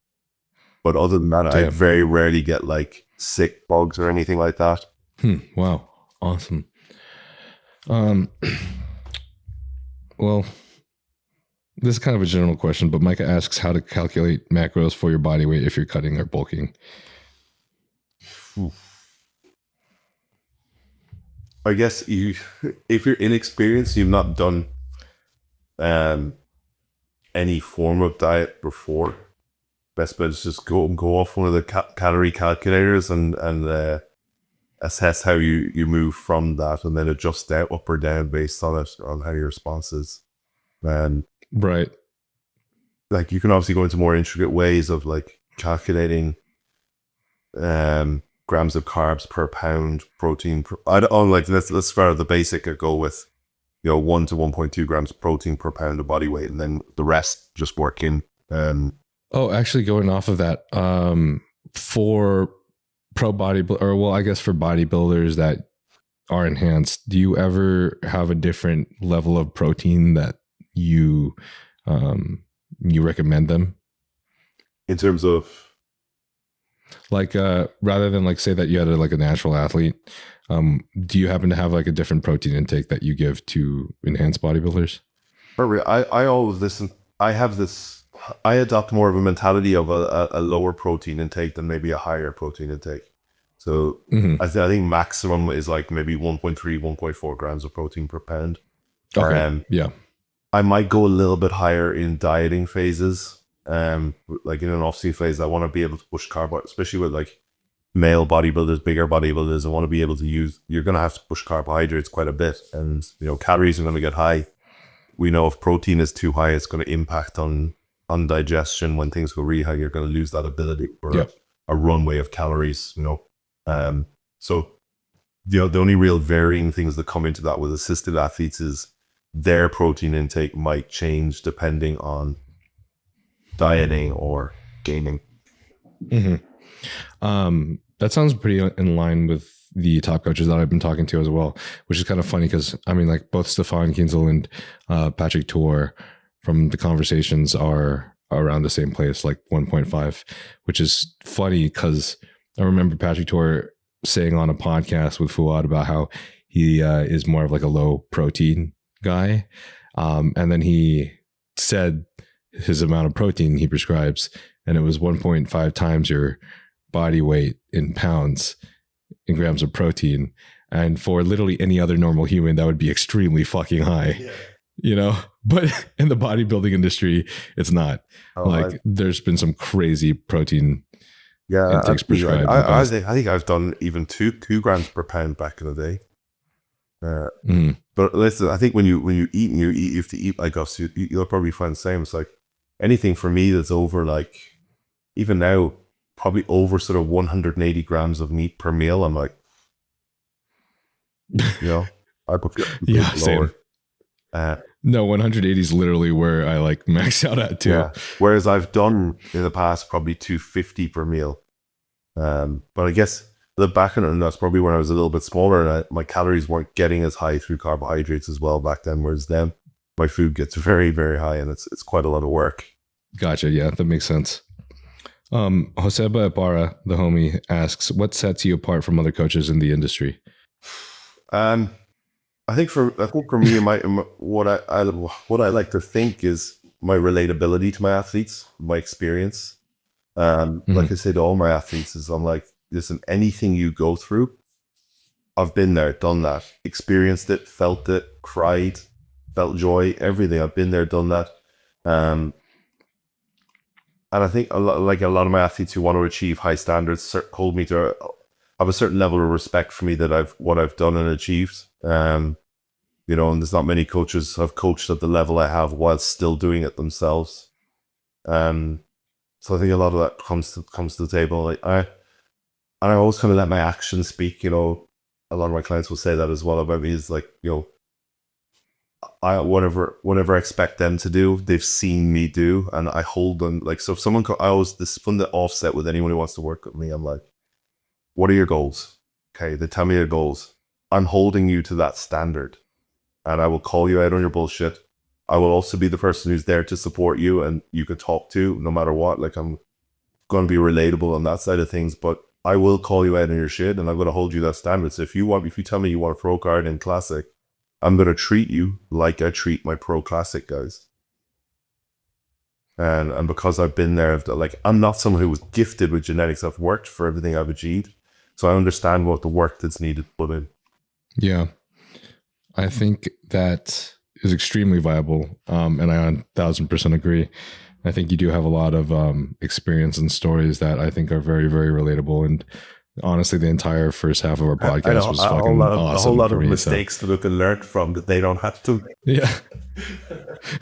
but other than that, I very rarely get like sick bugs or anything like that. Wow, awesome. Well, this is kind of a general question, but Micah asks how to calculate macros for your body weight if you're cutting or bulking. I guess if you're inexperienced, you've not done any form of diet before, best bet is just go off one of the calorie calculators and assess how you move from that, and then adjust that up or down based on it, on how your response is. And right, like you can obviously go into more intricate ways of like calculating grams of carbs per pound, protein let's start at the basic and go with 1 to 1.2 grams of protein per pound of body weight, and then the rest just work in. Actually, going off of that, for for bodybuilders that are enhanced, do you ever have a different level of protein that you recommend them in terms of, like, rather than like say that you had a natural athlete, do you happen to have like a different protein intake that you give to enhanced bodybuilders? I always listen. I adopt more of a mentality of a lower protein intake than maybe a higher protein intake. So I think maximum is like maybe 1.3, 1.4 grams of protein per pound. Okay. Yeah. I might go a little bit higher in dieting phases. Like in an off-season phase, I want to be able to push carbohydrates, especially with like male bodybuilders, bigger bodybuilders. I want to be able to you're going to have to push carbohydrates quite a bit, and calories are going to get high. We know if protein is too high, it's going to impact on digestion. When things go really high, you're going to lose that ability for a runway of calories. So the only real varying things that come into that with assisted athletes is their protein intake might change depending on dieting or gaining. That sounds pretty in line with the top coaches that I've been talking to as well, which is kind of funny because I mean, like both Stefan Kinsel and Patrick Tour from the conversations are around the same place, like 1.5, which is funny because I remember Patrick Tour saying on a podcast with Fuad about how he is more of like a low protein guy. And then he said his amount of protein he prescribes, and it was 1.5 times your body weight in pounds in grams of protein. And for literally any other normal human, that would be extremely fucking high, but in the bodybuilding industry, it's not. There's been some crazy protein intakes prescribed. I think I've done even two grams per pound back in the day. But listen, I think when you eat, you have to eat like us. You'll probably find the same. It's like anything for me that's over, like even now, probably over sort of 180 grams of meat per meal. I'm like, I prefer lower. Same. No, 180 is literally where I like max out at too. Yeah. Whereas I've done in the past probably 250 per meal. But I guess the back end, and that's probably when I was a little bit smaller and my calories weren't getting as high through carbohydrates as well back then. Whereas then my food gets very, very high, and it's quite a lot of work. Gotcha. Yeah, that makes sense. Joseba Ibarra, the homie, asks, what sets you apart from other coaches in the industry? I think for me, what I like to think is my relatability to my athletes, my experience. Like I say to all my athletes, is I'm like, listen, anything you go through, I've been there, done that, experienced it, felt it, cried, felt joy, everything. I've been there, done that. And I think a lot of my athletes who want to achieve high standards hold me to have a certain level of respect for me that what I've done and achieved. And there's not many coaches I've coached at the level I have while still doing it themselves. So I think a lot of that comes to the table. Like I always kind of let my actions speak. A lot of my clients will say that as well about me. Is like, I whatever I expect them to do, they've seen me do, and I hold them. Like, so if someone, I always from the offset with anyone who wants to work with me, I'm like, what are your goals? Okay, they tell me your goals. I'm holding you to that standard, and I will call you out on your bullshit. I will also be the person who's there to support you and you can talk to no matter what. Like, I'm going to be relatable on that side of things, but I will call you out on your shit, and I'm going to hold you that standard. So if you tell me you want a pro card in classic, I'm going to treat you like I treat my pro classic guys. And because I've been there, like, I'm not someone who was gifted with genetics. I've worked for everything I've achieved. So I understand what the work that's needed to put in. Yeah. I think that is extremely viable. And I 1000% agree. I think you do have a lot of experience and stories that I think are very, very relatable. And honestly, the entire first half of our podcast was fucking awesome. A whole lot of mistakes that we can learn from that they don't have to. Yeah.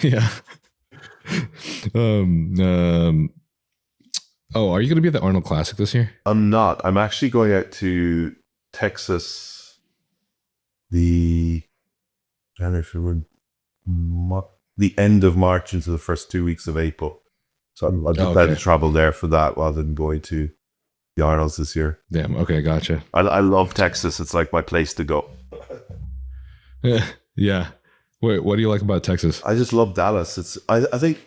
Yeah. Are you going to be at the Arnold Classic this year? I'm not. I'm actually going out to Texas the end of March into the first 2 weeks of April. So I just had to travel there for that rather than going to the Arnolds this year. Damn. Okay. Gotcha. I love Texas. It's like my place to go. Yeah. Wait, what do you like about Texas? I just love Dallas. I think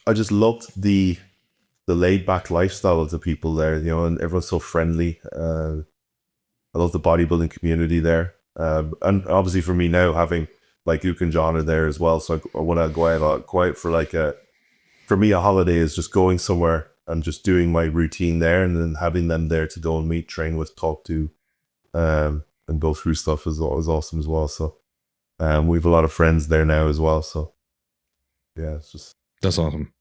I just loved the laid back lifestyle of the people there, and everyone's so friendly. I love the bodybuilding community there. And obviously for me now, having like Luke and John are there as well. So when I go out for me, a holiday is just going somewhere and just doing my routine there, and then having them there to go and meet, train with, talk to, and go through stuff is always awesome as well. So we have a lot of friends there now as well. So yeah, it's just... That's awesome.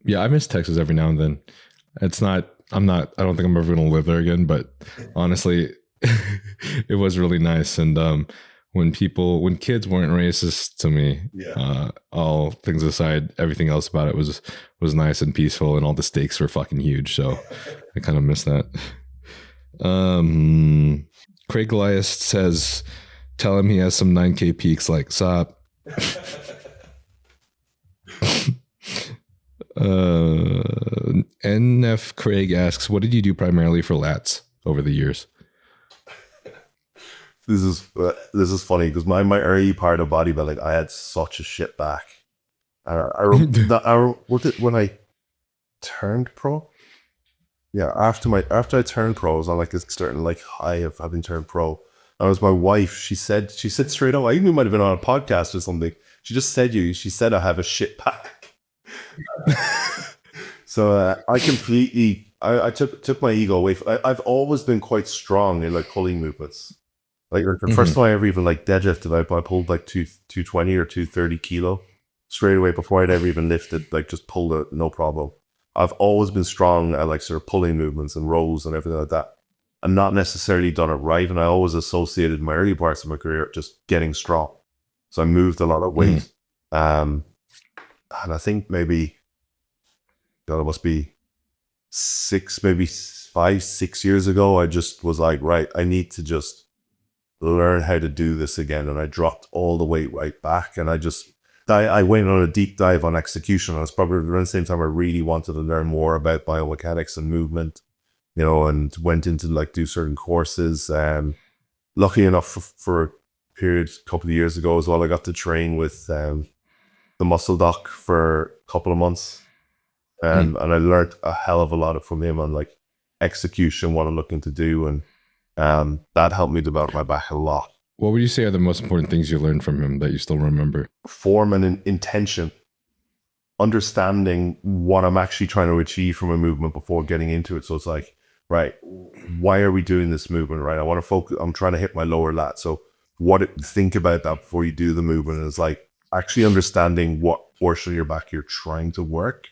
Yeah, I miss Texas every now and then. I don't think I'm ever going to live there again, but honestly, it was really nice. And when kids weren't racist to me, all things aside, everything else about it was nice and peaceful, and all the stakes were fucking huge. So I kind of miss that. Craig Goliath says, tell him he has some 9K peaks, like, stop. NF Craig asks, what did you do primarily for lats over the years? This is funny because my early part of bodybuilding, I had such a shit back. When I turned pro. Yeah, after I turned pro, I was on like this certain like high of having turned pro. And it was my wife. She said straight up. I even might have been on a podcast or something. She just said She said I have a shit back. So I completely. I took my ego away. I've always been quite strong in like pulling movements. Like the first time I ever even like deadlifted, I pulled like 220 or 230 kilo straight away before I'd ever even lifted. Like just pulled it, no problem. I've always been strong at like sort of pulling movements and rows and everything like that, and not necessarily done it right. And I always associated my early parts of my career just getting strong. So I moved a lot of weight, and I think maybe God, it must be 5, 6 years ago. I just was like, right, I need to just learn how to do this again, and I dropped all the weight right back, and I went on a deep dive on execution. And it's probably around the same time I really wanted to learn more about biomechanics and movement, and went into like do certain courses. Lucky enough for a period a couple of years ago as well, I got to train with the muscle doc for a couple of months, and I learned a hell of a lot from him on like execution, what I'm looking to do, and that helped me develop my back a lot. What would you say are the most important things you learned from him that you still remember? Form and intention. Understanding what I'm actually trying to achieve from a movement before getting into it. So it's like, right, why are we doing this movement, right? I want to focus, I'm trying to hit my lower lat. So think about that before you do the movement. And it's like actually understanding what portion of your back you're trying to work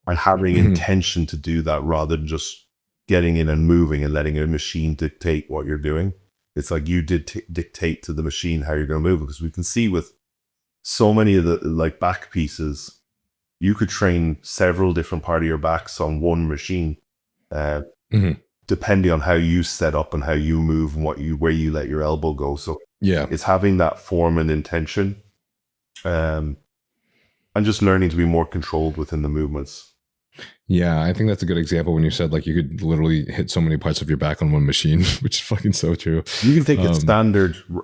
and having intention to do that rather than just getting in and moving and letting a machine dictate what you're doing. It's like you dictate to the machine how you're going to move, because we can see with so many of the like back pieces, you could train several different parts of your backs on one machine, depending on how you set up and how you move and where you let your elbow go. So yeah, it's having that form and intention, and just learning to be more controlled within the movements. Yeah, I think that's a good example when you said like you could literally hit so many parts of your back on one machine, which is fucking so true. You can take a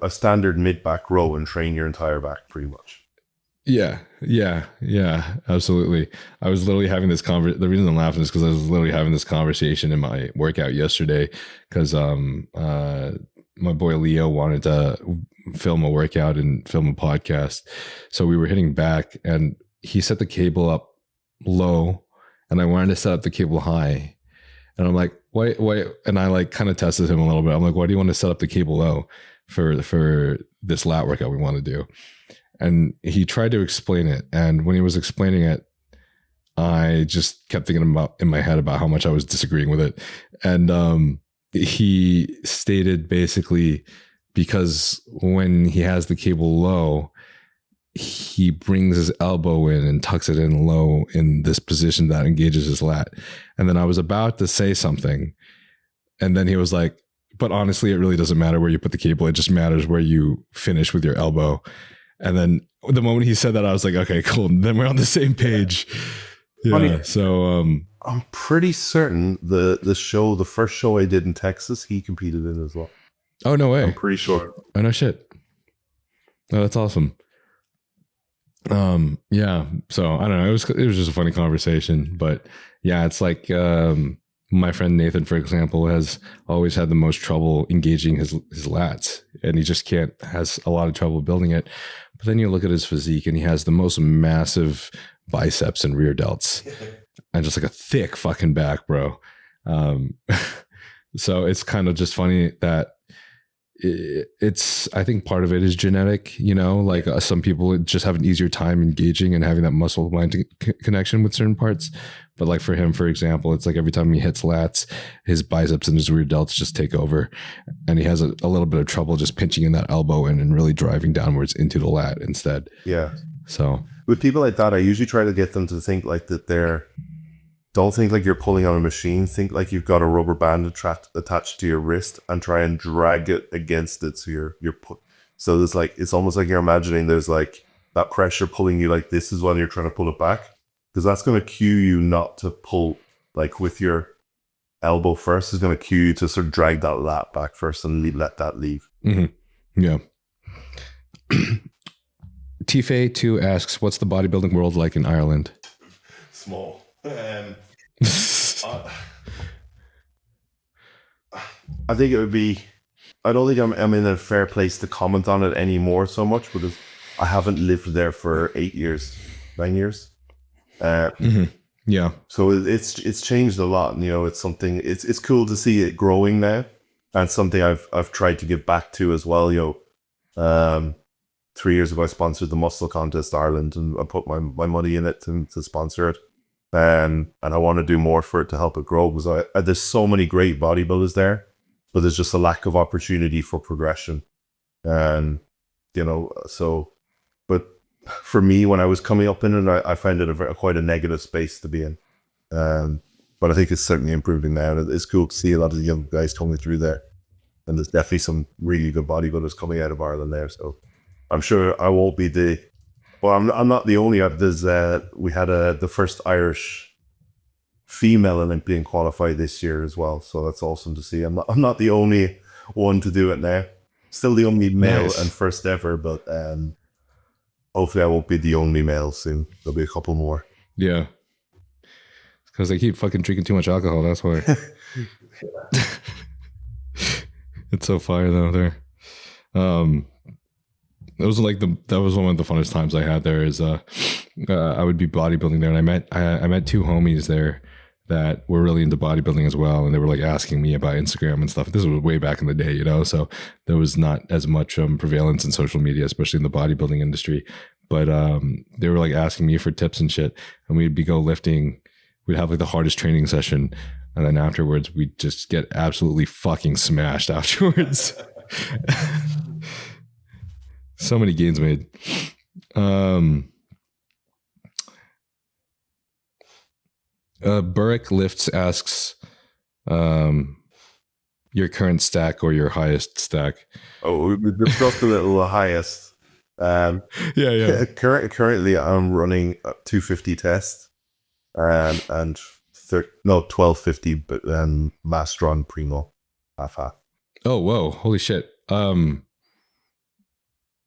standard mid back row and train your entire back pretty much. Yeah, absolutely. I was literally having this the reason I'm laughing is because I was literally having this conversation in my workout yesterday, because my boy Leo wanted to film a workout and film a podcast. So we were hitting back and he set the cable up low and I wanted to set up the cable high. And I'm like, why? And I like kind of tested him a little bit. I'm like, why do you want to set up the cable low for this lat workout we want to do? And he tried to explain it. And when he was explaining it, I just kept thinking in my head about how much I was disagreeing with it. And he stated basically, because when he has the cable low, he brings his elbow in and tucks it in low in this position that engages his lat. And then I was about to say something. And then he was like, but honestly, it really doesn't matter where you put the cable. It just matters where you finish with your elbow. And then the moment he said that, I was like, okay, cool. Then we're on the same page. Yeah. Funny. So I'm pretty certain the first show I did in Texas, he competed in as well. Oh, no way. I'm pretty sure. Oh, no shit. Oh, that's awesome. Yeah. So I don't know. It was just a funny conversation, but yeah, it's like, my friend Nathan, for example, has always had the most trouble engaging his lats, and he just has a lot of trouble building it. But then you look at his physique and he has the most massive biceps and rear delts and just like a thick fucking back, bro. So it's kind of just funny that it's, I think part of it is genetic, you know, like some people just have an easier time engaging and having that muscle mind connection with certain parts. But like for him, for example, it's like every time he hits lats, his biceps and his rear delts just take over, and he has a little bit of trouble just pinching in that elbow and really driving downwards into the lat instead. Yeah. So with people like that, I usually try to get them to think like that don't think like you're pulling on a machine. Think like you've got a rubber band attached to your wrist and try and drag it against it. So so there's like, it's almost like you're imagining there's like that pressure pulling you like this is when you're trying to pull it back. Because that's going to cue you not to pull like with your elbow first. Is going to cue you to sort of drag that lat back first and let that leave. Mm-hmm. Yeah. Tife2 asks, what's the bodybuilding world like in Ireland? Small. I think it would be, I don't think I'm in a fair place to comment on it anymore so much because I haven't lived there for 9 years. Yeah. So it's changed a lot. And, you know, it's something, it's cool to see it growing now, and something I've tried to give back to as well. You know, 3 years ago I sponsored the Muscle Contest Ireland, and I put my money in it to sponsor it. And I want to do more for it to help it grow, because there's so many great bodybuilders there, but there's just a lack of opportunity for progression. And, you know, so, but for me, when I was coming up in it, I find it quite a negative space to be in. But I think it's certainly improving now. And it's cool to see a lot of the young guys coming through there. And there's definitely some really good bodybuilders coming out of Ireland there. So I'm sure I won't be I'm not the only. We had the first Irish female Olympian qualify this year as well. So that's awesome to see. I'm not the only one to do it now. Still the only male and first ever, but hopefully I won't be the only male soon. There'll be a couple more. Yeah. Because they keep fucking drinking too much alcohol. That's why. It's so fire though there. It was like that was one of the funnest times I had there. Is I would be bodybuilding there, and I met two homies there that were really into bodybuilding as well, and they were like asking me about Instagram and stuff. This was way back in the day, you know, so there was not as much prevalence in social media, especially in the bodybuilding industry. But they were like asking me for tips and shit, and we'd go lifting. We'd have like the hardest training session, and then afterwards we'd just get absolutely fucking smashed afterwards. So many gains made. Burrick Lifts asks your current stack or your highest stack. Oh, we discussed a little the highest. Yeah. Currently, I'm running a 250 test and 1250, but then Mastron Primo half. Oh, whoa! Holy shit!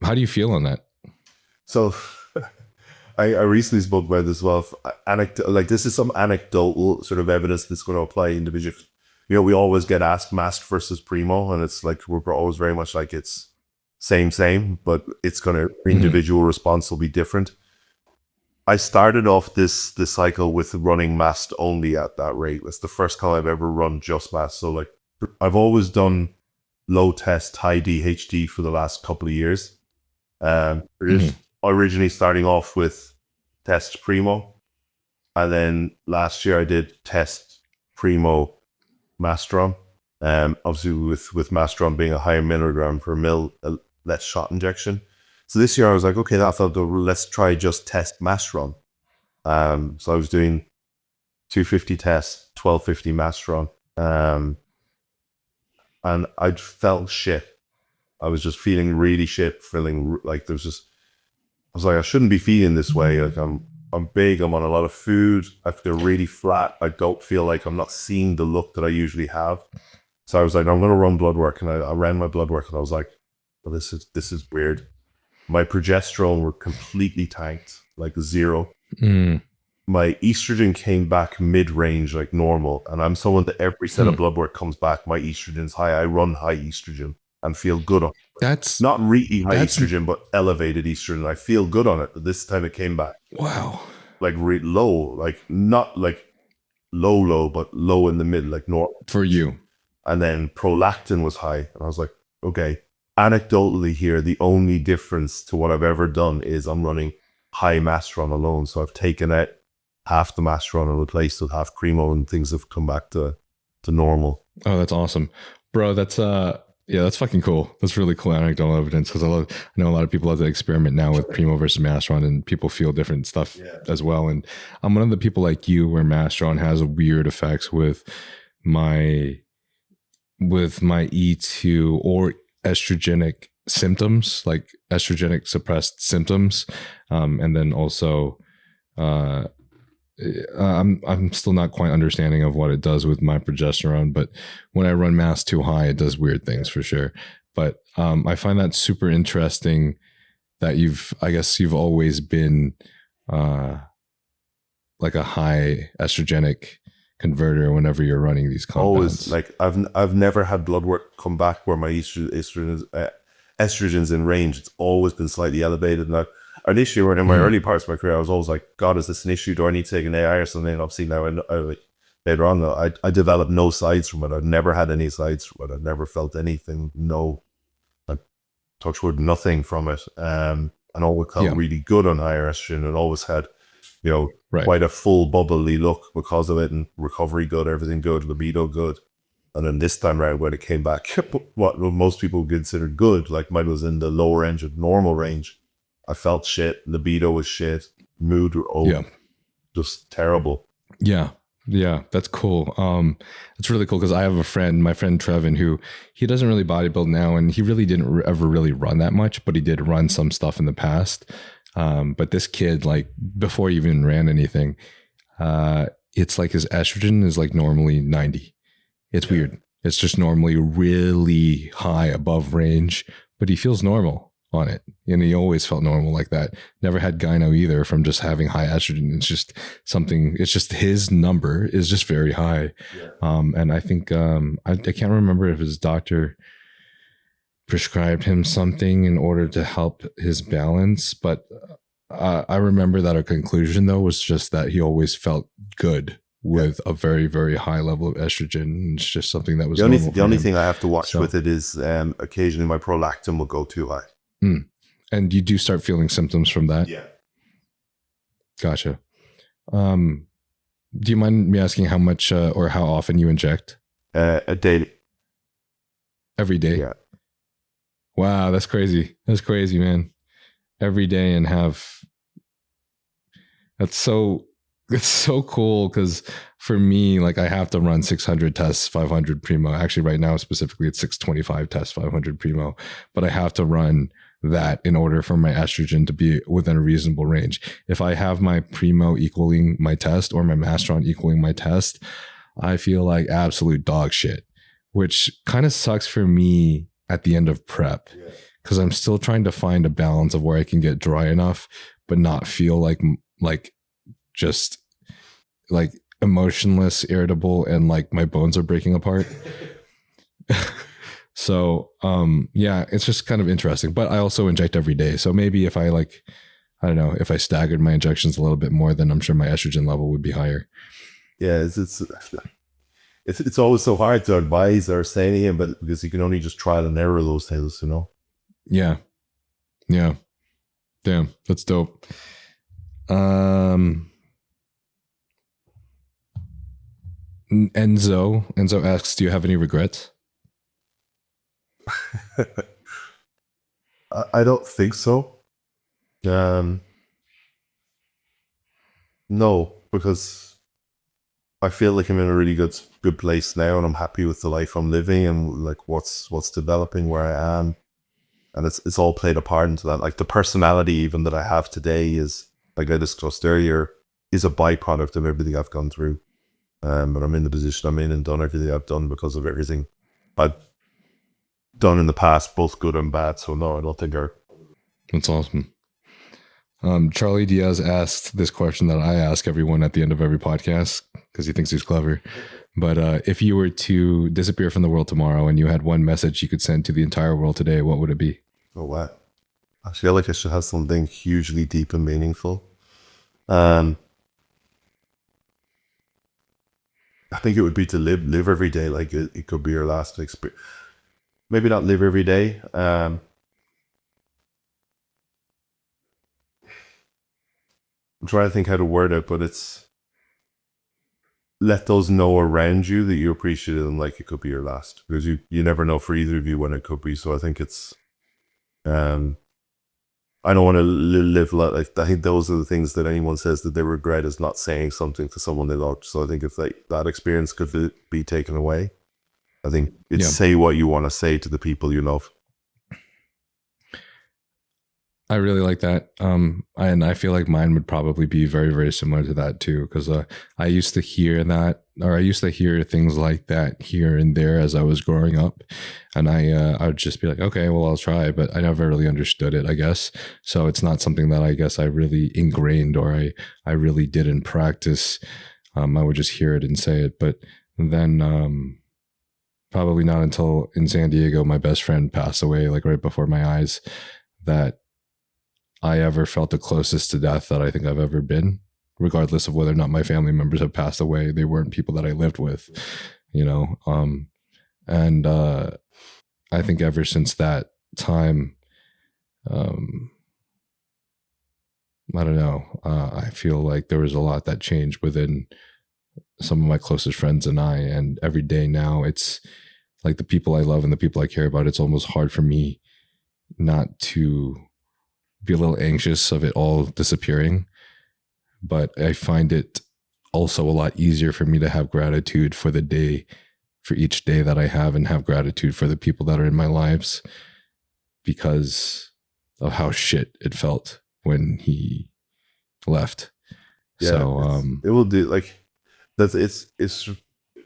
How do you feel on that? So I recently spoke about this as well. Like this is some anecdotal sort of evidence that's going to apply individually. You know, we always get asked Mast versus Primo, and it's like we're always very much like it's same, but it's going to individual response will be different. I started off this cycle with running Mast only at that rate. That's the first time I've ever run just Mast. So like I've always done low test, high DHD for the last couple of years. Originally starting off with test Primo, and then last year I did test Primo Mastron. Obviously with Mastron being a higher milligram per mil, less shot injection. So this year I was like, okay, I thought let's try just test Mastron. So I was doing 250 test, 1250 Mastron, and I felt shit. I was just feeling really shit, feeling like I was like, I shouldn't be feeling this way. Like I'm big, I'm on a lot of food, I feel really flat. I don't feel like I'm not seeing the look that I usually have. So I was like, I'm going to run blood work. And I ran my blood work, and I was like, well, this is weird. My progesterone were completely tanked, like 0. My estrogen came back mid-range, like normal. And I'm someone that every set of blood work comes back, my estrogen's high. I run high estrogen and feel good on it. That's not really high estrogen, but elevated estrogen. I feel good on it. But this time it came back. Wow. Like low, like not like low, but low in the middle, like normal. For you. And then prolactin was high. And I was like, okay, anecdotally here, the only difference to what I've ever done is I'm running high masteron alone. So I've taken out half the masteron and replaced with half Cremo, and things have come back to normal. Oh, that's awesome, bro. That's yeah, that's fucking cool. That's really cool anecdotal evidence, because I know a lot of people have to experiment now with Primo versus Masteron, and people feel different stuff as well. And I'm one of the people like you where Masteron has weird effects with my E2 or estrogenic symptoms, like estrogenic suppressed symptoms, and then also I'm still not quite understanding of what it does with my progesterone, but when I run mass too high, it does weird things for sure. But I find that super interesting that I guess you've always been like a high estrogenic converter whenever you're running these compounds. Always, like I've never had blood work come back where my estrogen's in range. It's always been slightly elevated. And initially, when in my early parts of my career, I was always like, God, is this an issue? Do I need to take an AI or something? And obviously now later on, I developed no sides from it. I've never had any sides from it. I've never felt anything. No, I touch wood, nothing from it. And always felt really good on higher estrogen, and always had, quite a full bubbly look because of it, and recovery good, everything good, libido good. And then this time around, when it came back, what most people consider good, like mine was in the lower range of normal range. I felt shit. Libido was shit. Mood, just terrible. Yeah, that's cool. It's really cool because I have my friend Trevin, who he doesn't really bodybuild now, and he really didn't ever really run that much, but he did run some stuff in the past. But this kid, like before he even ran anything, it's like his estrogen is like normally 90. It's weird. It's just normally really high above range, but he feels normal on it. And he always felt normal like that. Never had gyno either from just having high estrogen. It's just his number is just very high. And I think, I can't remember if his doctor prescribed him something in order to help his balance. But I remember that our conclusion though was just that he always felt good with a very, very high level of estrogen. It's just something that was the only thing I have to watch with it is occasionally my prolactin will go too high. And you do start feeling symptoms from that? Yeah. Gotcha. Do you mind me asking how much or how often you inject? A daily. Every day? Yeah. Wow, that's crazy. That's crazy, man. Every day and it's so cool because for me, like I have to run 600 tests, 500 Primo. Actually, right now, specifically, it's 625 tests, 500 Primo. But I have to run that in order for my estrogen to be within a reasonable range. If I have my Primo equaling my test or my Masteron equaling my test, I feel like absolute dog shit, which kind of sucks for me at the end of prep because I'm still trying to find a balance of where I can get dry enough, but not feel like just like emotionless, irritable, and like my bones are breaking apart. So, yeah, it's just kind of interesting, but I also inject every day. So maybe if I I don't know, if I staggered my injections a little bit more, then I'm sure my estrogen level would be higher. Yeah. It's always so hard to advise or say anything, but because you can only just trial and error those things, Yeah. Damn, that's dope. Enzo asks, do you have any regrets? I don't think so. No, because I feel like I'm in a really good place now, and I'm happy with the life I'm living and like what's developing where I am, and it's all played a part into that. Like the personality even that I have today is, like I discussed earlier, is a byproduct of everything I've gone through. But I'm in the position I'm in and done everything I've done because of everything I've done in the past, both good and bad. So no, I don't think That's awesome. Charlie Diaz asked this question that I ask everyone at the end of every podcast because he thinks he's clever. But if you were to disappear from the world tomorrow and you had one message you could send to the entire world today, what would it be? Oh, wow. I feel like I should have something hugely deep and meaningful. I think it would be to live every day like it could be your last experience. maybe not live every day. I'm trying to think how to word it, but it's let those know around you that you appreciate it and like it could be your last, because you never know for either of you when it could be. So I think it's I don't want to live like, I think those are the things that anyone says that they regret is not saying something to someone they loved. So I think if that experience could be taken away, I think it's say what you want to say to the people you love. I really like that. And I feel like mine would probably be very, very similar to that too. Cause I used to hear that, or I used to hear things like that here and there as I was growing up. And I would just be like, okay, well, I'll try, but I never really understood it, I guess. So it's not something that I guess I really ingrained, or I really did in practice. I would just hear it and say it. But then, probably not until in San Diego, my best friend passed away, like right before my eyes, that I ever felt the closest to death that I think I've ever been, regardless of whether or not my family members have passed away. They weren't people that I lived with, you know? And I think ever since that time, I don't know, I feel like there was a lot that changed within some of my closest friends and I, and every day now it's like the people I love and the people I care about, it's almost hard for me not to be a little anxious of it all disappearing. But I find it also a lot easier for me to have gratitude for the day, for each day that I have, and have gratitude for the people that are in my lives, because of how shit it felt when he left. Yeah, so it will do, like, that's it's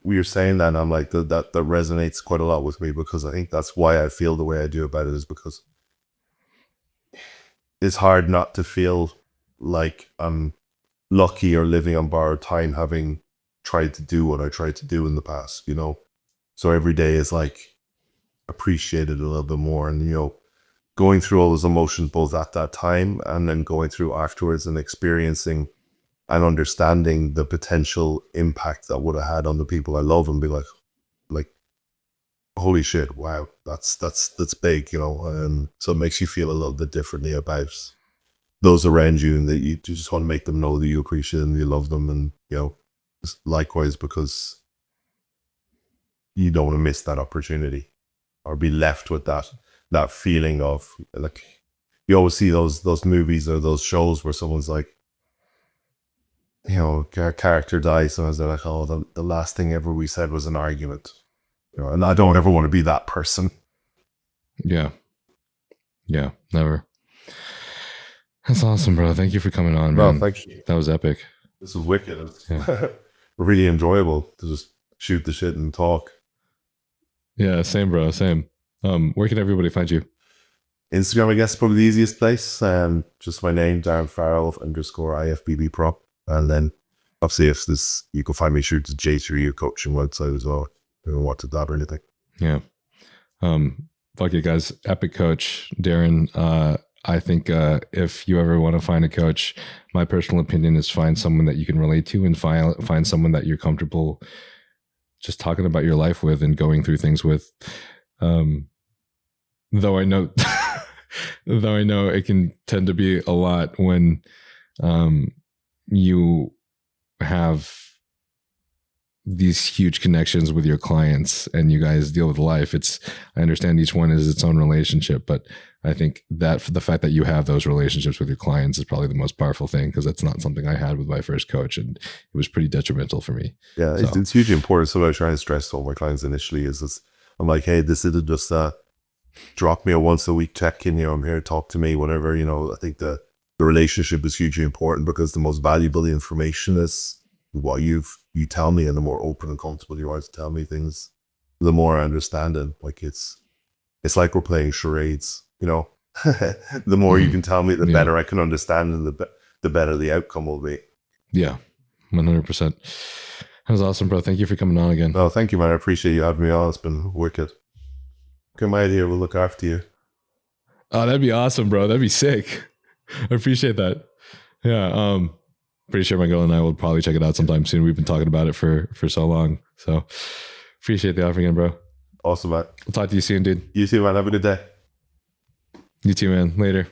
we were saying that, and I'm like, that resonates quite a lot with me, because I think that's why I feel the way I do about it, is because it's hard not to feel like I'm lucky or living on borrowed time, having tried to do what I tried to do in the past, you know? So every day is like appreciated a little bit more, and, you know, going through all those emotions, both at that time and then going through afterwards, and experiencing and understanding the potential impact that would have had on the people I love, and be like, holy shit, wow, that's big, you know. So it makes you feel a little bit differently about those around you, and that you just want to make them know that you appreciate them, you love them, and, you know, likewise, because you don't want to miss that opportunity or be left with that feeling of, like, you always see those movies or those shows where someone's like, you know, a character dies, sometimes they're like, oh, the last thing ever we said was an argument. You know, and I don't ever want to be that person. Yeah, never. That's awesome, bro. Thank you for coming on, man. No, thank you. That was epic. This was wicked. It's really enjoyable to just shoot the shit and talk. Yeah, same, bro. Same. Where can everybody find you? Instagram, I guess, probably the easiest place. Just my name, Darren Farrell _IFBB prop. And then obviously if this, you can find me through the J3U coaching website as well. I don't want to dab or anything. Yeah. Fuck it, guys. Epic coach, Darren. I think if you ever want to find a coach, my personal opinion is find someone that you can relate to, and find someone that you're comfortable just talking about your life with and going through things with. Though I know it can tend to be a lot when you have these huge connections with your clients and you guys deal with life. I understand each one is its own relationship, but I think that the fact that you have those relationships with your clients is probably the most powerful thing, because that's not something I had with my first coach, and it was pretty detrimental for me. Yeah, so it's hugely important. So what I try and stress to all my clients initially is I'm like, hey, this isn't just drop me a once a week check-in, you know, I'm here, talk to me, whatever, you know. I think the relationship is hugely important, because the most valuable information is what you tell me, and the more open and comfortable you are to tell me things, the more I understand it. Like, it's like we're playing charades, you know. The more you can tell me, the better I can understand, and the better the outcome will be. Yeah, 100%. That was awesome, bro. Thank you for coming on again. No, thank you, man. I appreciate you having me on. It's been wicked. Come out here, we'll look after you. Oh, that'd be awesome, bro. That'd be sick. I appreciate that. Yeah, pretty sure my girl and I will probably check it out sometime soon. We've been talking about it for so long. So appreciate the offer again, bro. Awesome, man. I'll talk to you soon, dude. You too, man. Have a good day. You too, man. Later.